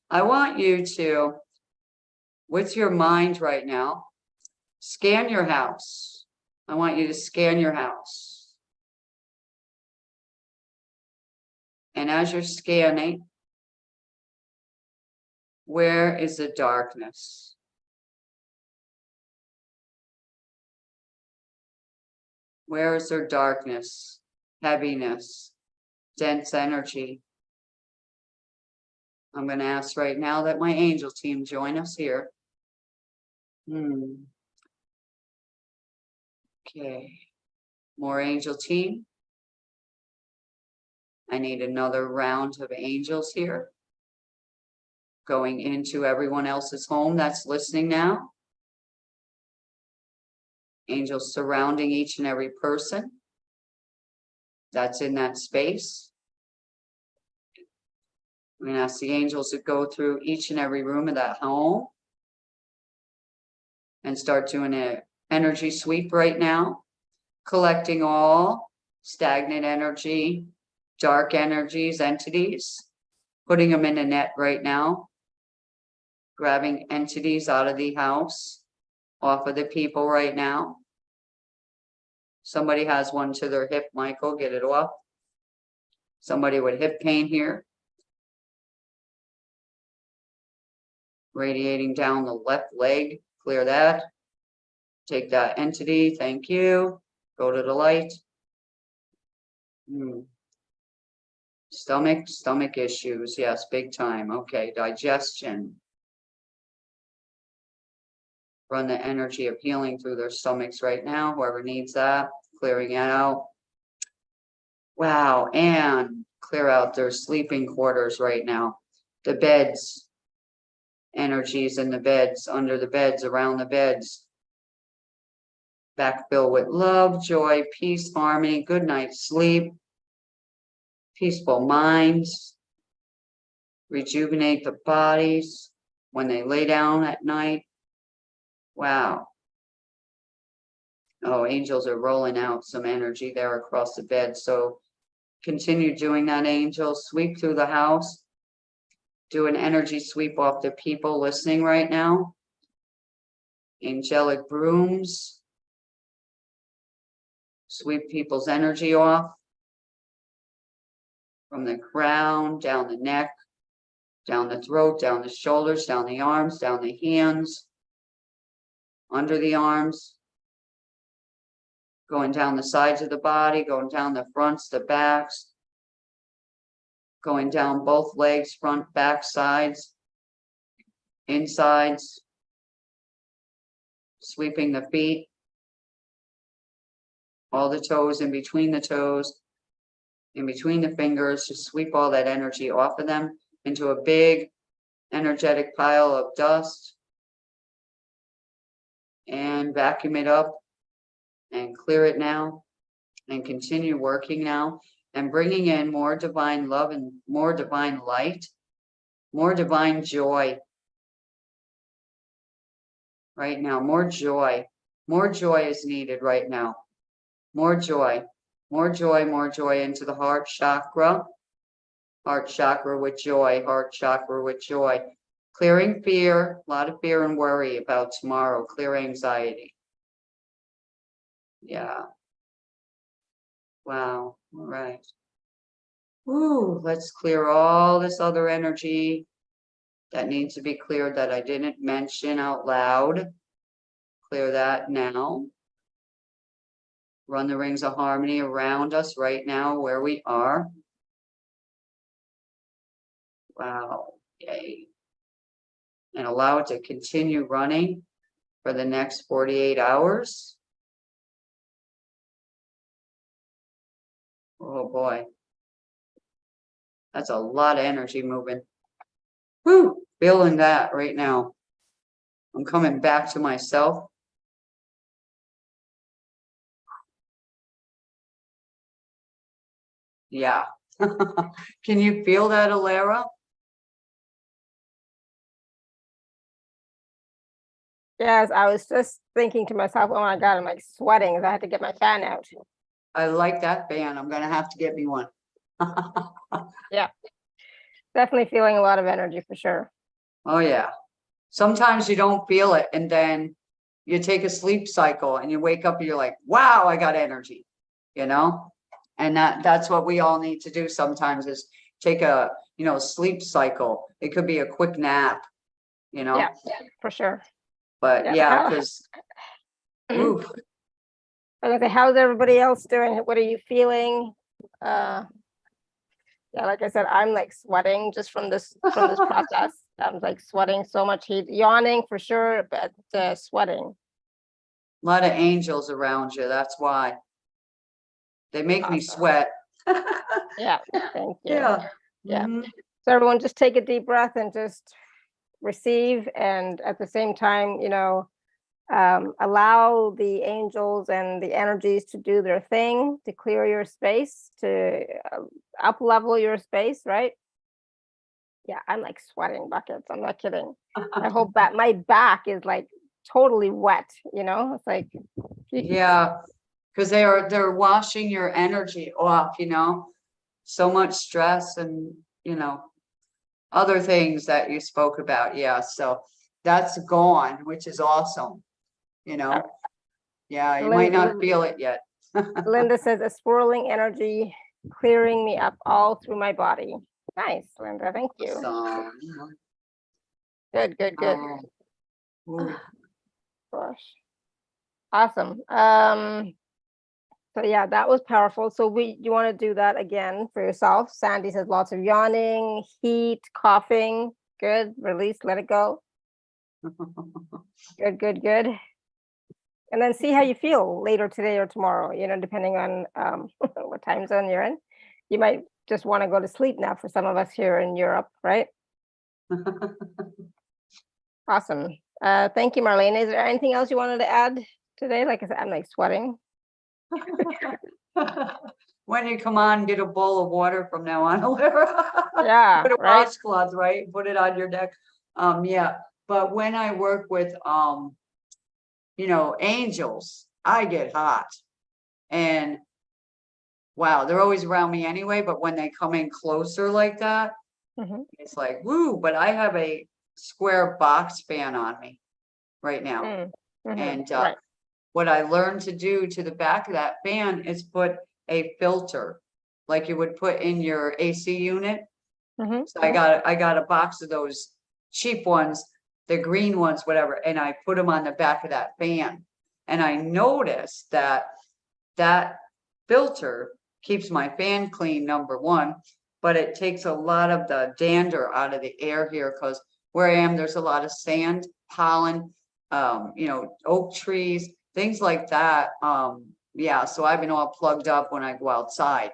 I want you to, with your mind right now, scan your house. I want you to scan your house. And as you're scanning, where is the darkness? Where is there darkness, heaviness, dense energy? I'm going to ask right now that my angel team join us here. Okay. More angel team. I need another round of angels here. Going into everyone else's home that's listening now. Angels surrounding each and every person that's in that space. I'm going to ask the angels to go through each and every room of that home and start doing an energy sweep right now, collecting all stagnant energy, dark energies, entities, putting them in a net right now, grabbing entities out of the house, off of the people right now. Somebody has one to their hip, Michael, get it off. Somebody with hip pain here. Radiating down the left leg, clear that. Take that entity, thank you. Go to the light. Stomach issues, yes, big time. Okay, digestion. Run the energy of healing through their stomachs right now, whoever needs that, clearing it out. Wow, and clear out their sleeping quarters right now. The beds, energies in the beds, under the beds, around the beds. Backfill with love, joy, peace, harmony, good night's sleep, peaceful minds, rejuvenate the bodies when they lay down at night. Wow. Oh, angels are rolling out some energy there across the bed. So continue doing that, angels. Sweep through the house. Do an energy sweep off the people listening right now. Angelic brooms. Sweep people's energy off. From the crown, down the neck, down the throat, down the shoulders, down the arms, down the hands, under the arms, going down the sides of the body, going down the fronts, the backs, going down both legs, front, back, sides, insides, sweeping the feet, all the toes, in between the toes, in between the fingers, just sweep all that energy off of them into a big energetic pile of dust, and vacuum it up and clear it now, and continue working now and bringing in more divine love and more divine light, more divine joy right now. More joy is needed right now. More joy, more joy, more joy into the heart chakra with joy, heart chakra with joy. Clearing fear, a lot of fear and worry about tomorrow, clear anxiety. Yeah. Wow. All right. Ooh, let's clear all this other energy that needs to be cleared that I didn't mention out loud. Clear that now. Run the rings of harmony around us right now where we are. Wow. Yay. And allow it to continue running for the next 48 hours. Oh boy. That's a lot of energy moving. Whew, feeling that right now. I'm coming back to myself. Yeah. Can you feel that, Alara? Yes, I was just thinking to myself, oh my God, I'm like sweating as I had to get my fan out. I like that fan. I'm gonna have to get me one. Yeah, definitely feeling a lot of energy for sure. Oh yeah. Sometimes you don't feel it, and then you take a sleep cycle and you wake up and you're like, wow, I got energy, you know? And that's what we all need to do sometimes, is take a, sleep cycle. It could be a quick nap, Yeah, for sure. But yeah, because I was gonna say, how's everybody else doing? What are you feeling? Yeah, like I said, I'm like sweating just from this process. I'm like sweating so much heat, yawning for sure, but sweating. a lot of angels around you. That's why they make me sweat. Yeah, thank you. Yeah. Yeah. Mhm. So everyone just take a deep breath and just receive, and at the same time, allow the angels and the energies to do their thing, to clear your space, to up level your space, right? Yeah, I'm like sweating buckets. I'm not kidding. I hope that my back is like totally wet, it's like, Yeah, because they're washing your energy off, so much stress and other things that you spoke about. Yeah, so that's gone, which is awesome. Yeah, you might not feel it yet. Linda says a swirling energy clearing me up all through my body. Nice, Linda. Thank you. Awesome. Good. Ooh. Gosh. Awesome. So yeah, that was powerful. So you want to do that again for yourself. Sandy says lots of yawning, heat, coughing. Good. Release, let it go. Good. And then see how you feel later today or tomorrow, depending on what time zone you're in. You might just want to go to sleep now for some of us here in Europe, right? Awesome. Thank you, Marlene. Is there anything else you wanted to add today? Like I said, I'm like sweating. When you come on, get a bowl of water from now on. Yeah, Put a right. washcloth, right? Put it on your neck. Yeah. But when I work with angels, I get hot. And wow, they're always around me anyway, but when they come in closer like that, Mhm. it's like, woo, but I have a square box fan on me right now. Mm. Mhm. And Right. what I learned to do to the back of that fan is put a filter like you would put in your AC unit. Mhm. So I got a box of those cheap ones, the green ones, whatever, and I put them on the back of that fan. And I noticed that that filter keeps my fan clean, number one, but it takes a lot of the dander out of the air here because where I am, there's a lot of sand, pollen, oak trees, things like that. Yeah, so I've been all plugged up when I go outside.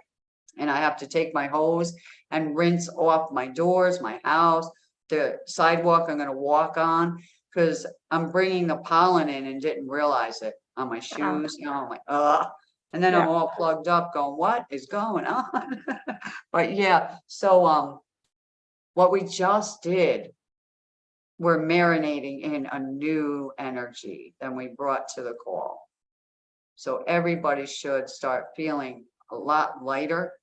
And I have to take my hose and rinse off my doors, my house, the sidewalk I'm going to walk on, because I'm bringing the pollen in and didn't realize it on my shoes. I'm like, ugh. And then I'm Yeah. all plugged up going, what is going on? But yeah, so what we just did, we're marinating in a new energy than we brought to the call. So everybody should start feeling a lot lighter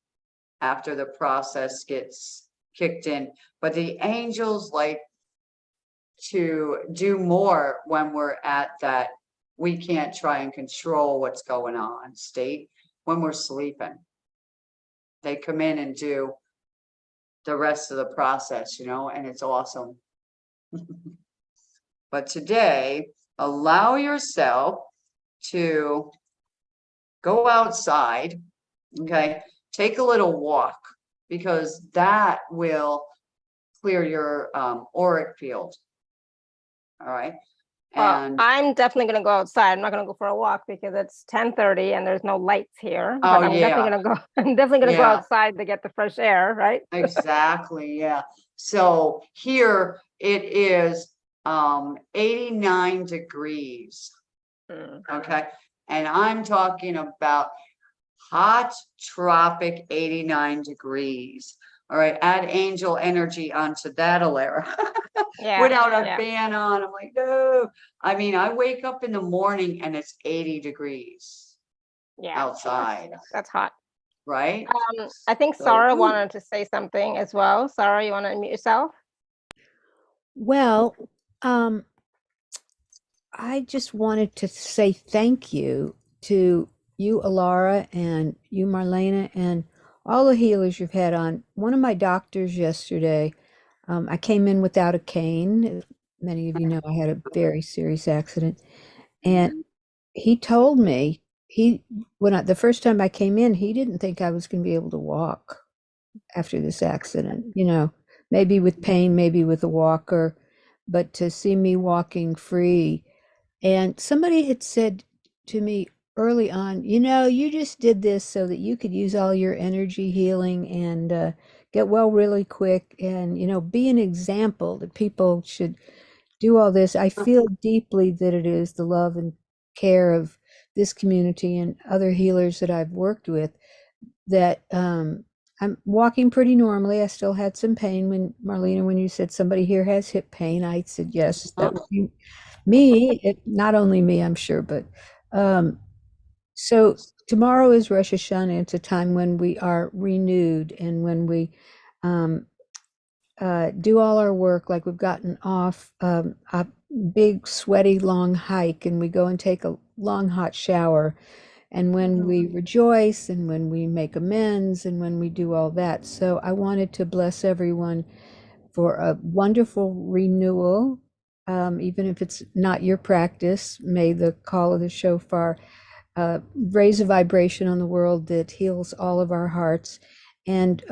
after the process gets kicked in. But the angels like to do more when we're at that we can't try and control what's going on state when we're sleeping. They come in and do the rest of the process, and it's awesome. But today, allow yourself to go outside, okay? Take a little walk, because that will clear your auric field. All right. Well, And I'm definitely going to go outside. I'm not going to go for a walk because it's 10:30 and there's no lights here. Oh, But I'm definitely yeah. going to go. I'm definitely going to go Yeah. outside to get the fresh air, right? exactly. Yeah. So here it is 89 degrees. Mm. Okay. And I'm talking about hot tropic 89 degrees. All right. Add angel energy onto that, Alara. Yeah. Without a Yeah. fan on. I'm like, no. I mean, I wake up in the morning and it's 80 degrees Yeah. outside, That's hot. right? I think So, Sarah ooh. wanted to say something as well. Sarah, you want to unmute yourself? Well, I just wanted to say thank you to you, Alara, and you, Marlena, and all the healers you've had on. One of my doctors yesterday, I came in without a cane. As many of you know, I had a very serious accident. And he told me, the first time I came in, he didn't think I was going to be able to walk after this accident, maybe with pain, maybe with a walker, but to see me walking free. And somebody had said to me early on, you just did this so that you could use all your energy healing and get well really quick and, be an example that people should do all this. I feel deeply that it is the love and care of this community and other healers that I've worked with that I'm walking pretty normally. I still had some pain when Marlena, when you said somebody here has hip pain, I said yes, that would be me. Not only me, I'm sure, but so tomorrow is Rosh Hashanah. It's a time when we are renewed and when we do all our work, like we've gotten off a big sweaty long hike and we go and take a long hot shower, and when we rejoice and when we make amends and when we do all that. So I wanted to bless everyone for a wonderful renewal, even if it's not your practice. May the call of the shofar raise a vibration on the world that heals all of our hearts. And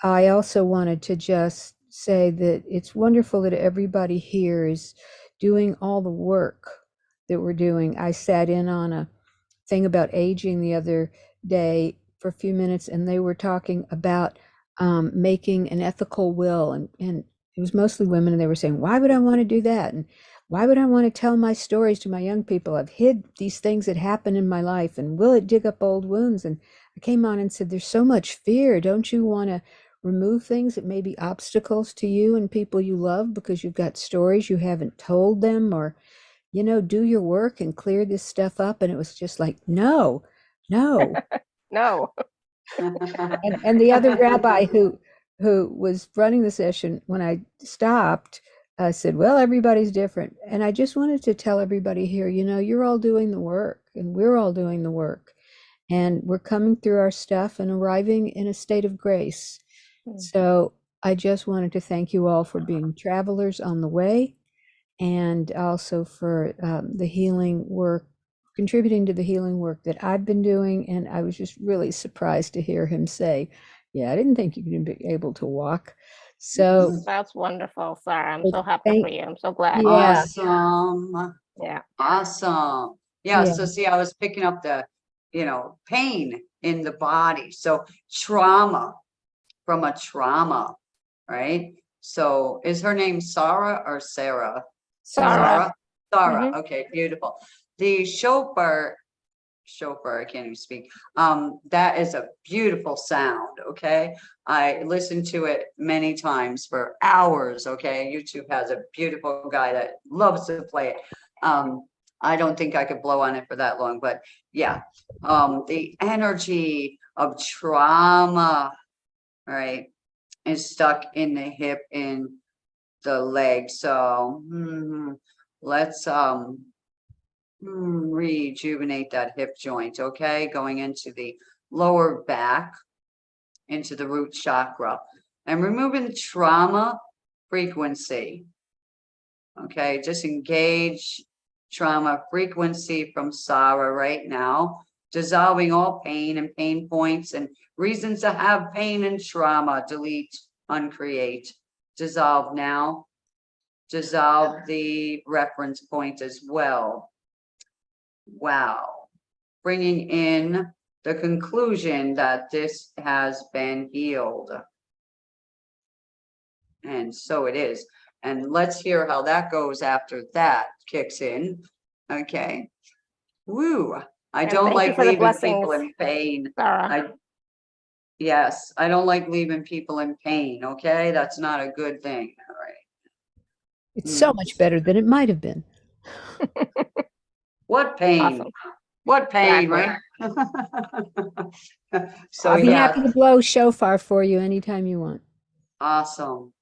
I also wanted to just say that it's wonderful that everybody here is doing all the work that we're doing. I sat in on a thing about aging the other day for a few minutes, and they were talking about making an ethical will, and it was mostly women, and they were saying, why would I want to do that? And why would I want to tell my stories to my young people? I've hid these things that happened in my life, and will it dig up old wounds? And I came on and said, there's so much fear. Don't you want to remove things that may be obstacles to you and people you love because you've got stories you haven't told them, or do your work and clear this stuff up. And it was just like, no, no. No. And the other rabbi who was running the session, when I stopped, said, well, everybody's different. And I just wanted to tell everybody here, you're all doing the work and we're all doing the work. And we're coming through our stuff and arriving in a state of grace. So I just wanted to thank you all for being travelers on the way, and also for the healing work, contributing to the healing work that I've been doing. And I was just really surprised to hear him say, yeah, I didn't think you could be able to walk. So That's wonderful, Sarah. I'm so happy thank- for you. I'm so glad. Yeah. Awesome. Yeah. Awesome. Yeah. Yeah. So see, I was picking up the, pain in the body. So trauma, from a trauma, right? So is her name Sarah or Sarah? Sarah. Sarah. Okay, beautiful. The chauffeur, I can't even speak. That is a beautiful sound. Okay. I listened to it many times for hours. Okay. YouTube has a beautiful guy that loves to play it. I don't think I could blow on it for that long, but yeah. The energy of trauma, right, is stuck in the hip, in the leg. So let's rejuvenate that hip joint. Okay, going into the lower back, into the root chakra, and removing trauma frequency. Okay, just engage trauma frequency from Sarah right now, dissolving all pain and pain points and reasons to have pain and trauma. Delete, uncreate, dissolve now. Dissolve the reference point as well. Wow. Bringing in the conclusion that this has been healed. And so it is. And let's hear how that goes after that kicks in. Okay. Woo. I And don't thank you like for the leaving people blessings, in pain. Sarah. Yes, I don't like leaving people in pain. Okay. That's not a good thing. All right. It's so much better than it might have been. What pain? Awesome. What pain, Exactly. right? So I'll be yeah, happy to blow shofar for you anytime you want. awesome.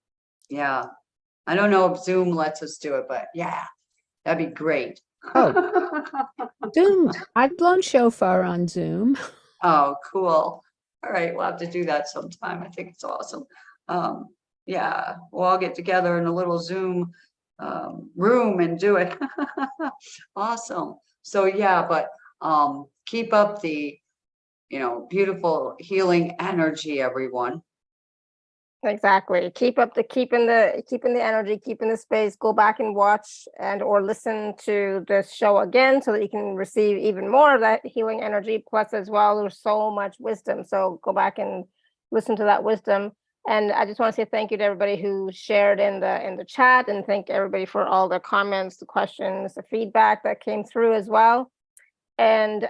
Yeah. I don't know if Zoom lets us do it, but yeah, that'd be great. Oh. Zoom. I've blown shofar on Zoom. Oh, cool. All right, we'll have to do that sometime. I think it's awesome. Yeah, we'll all get together in a little Zoom room and do it. Awesome. So yeah, but keep up the, beautiful healing energy, everyone. Exactly. Keeping the energy, keeping the space. Go back and watch and or listen to this show again so that you can receive even more of that healing energy. Plus, as well, there's so much wisdom. So go back and listen to that wisdom. And I just want to say thank you to everybody who shared in the chat, and thank everybody for all the comments, the questions, the feedback that came through as well. And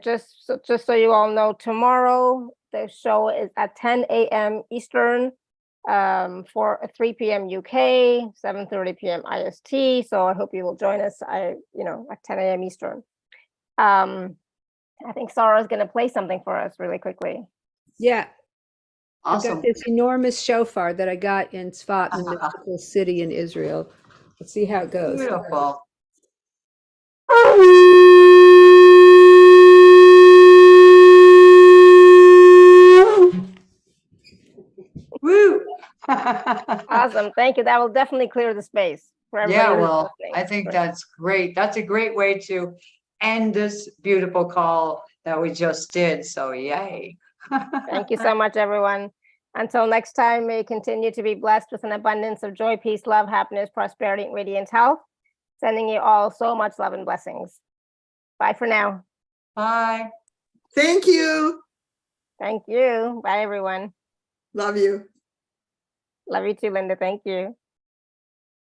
just so you all know, tomorrow the show is at 10 a.m. Eastern, for 3 p.m. UK, 7:30 p.m. IST. So I hope you will join us. At 10 a.m. Eastern. I think Sarah's going to play something for us really quickly. Yeah. I've Awesome. got this enormous shofar that I got in Sfat, in the mystical city in Israel. Let's see how it goes. Beautiful. Woo! Awesome. Thank you. That will definitely clear the space for everybody. Yeah, who's well, listening. I think Great. that's great. That's a great way to end this beautiful call that we just did. So yay. Thank you so much, everyone. Until next time, may you continue to be blessed with an abundance of joy, peace, love, happiness, prosperity, and radiant health. Sending you all so much love and blessings. Bye for now. Bye. Thank you. Thank you. Bye, everyone. Love you. Love you too, Linda. Thank you.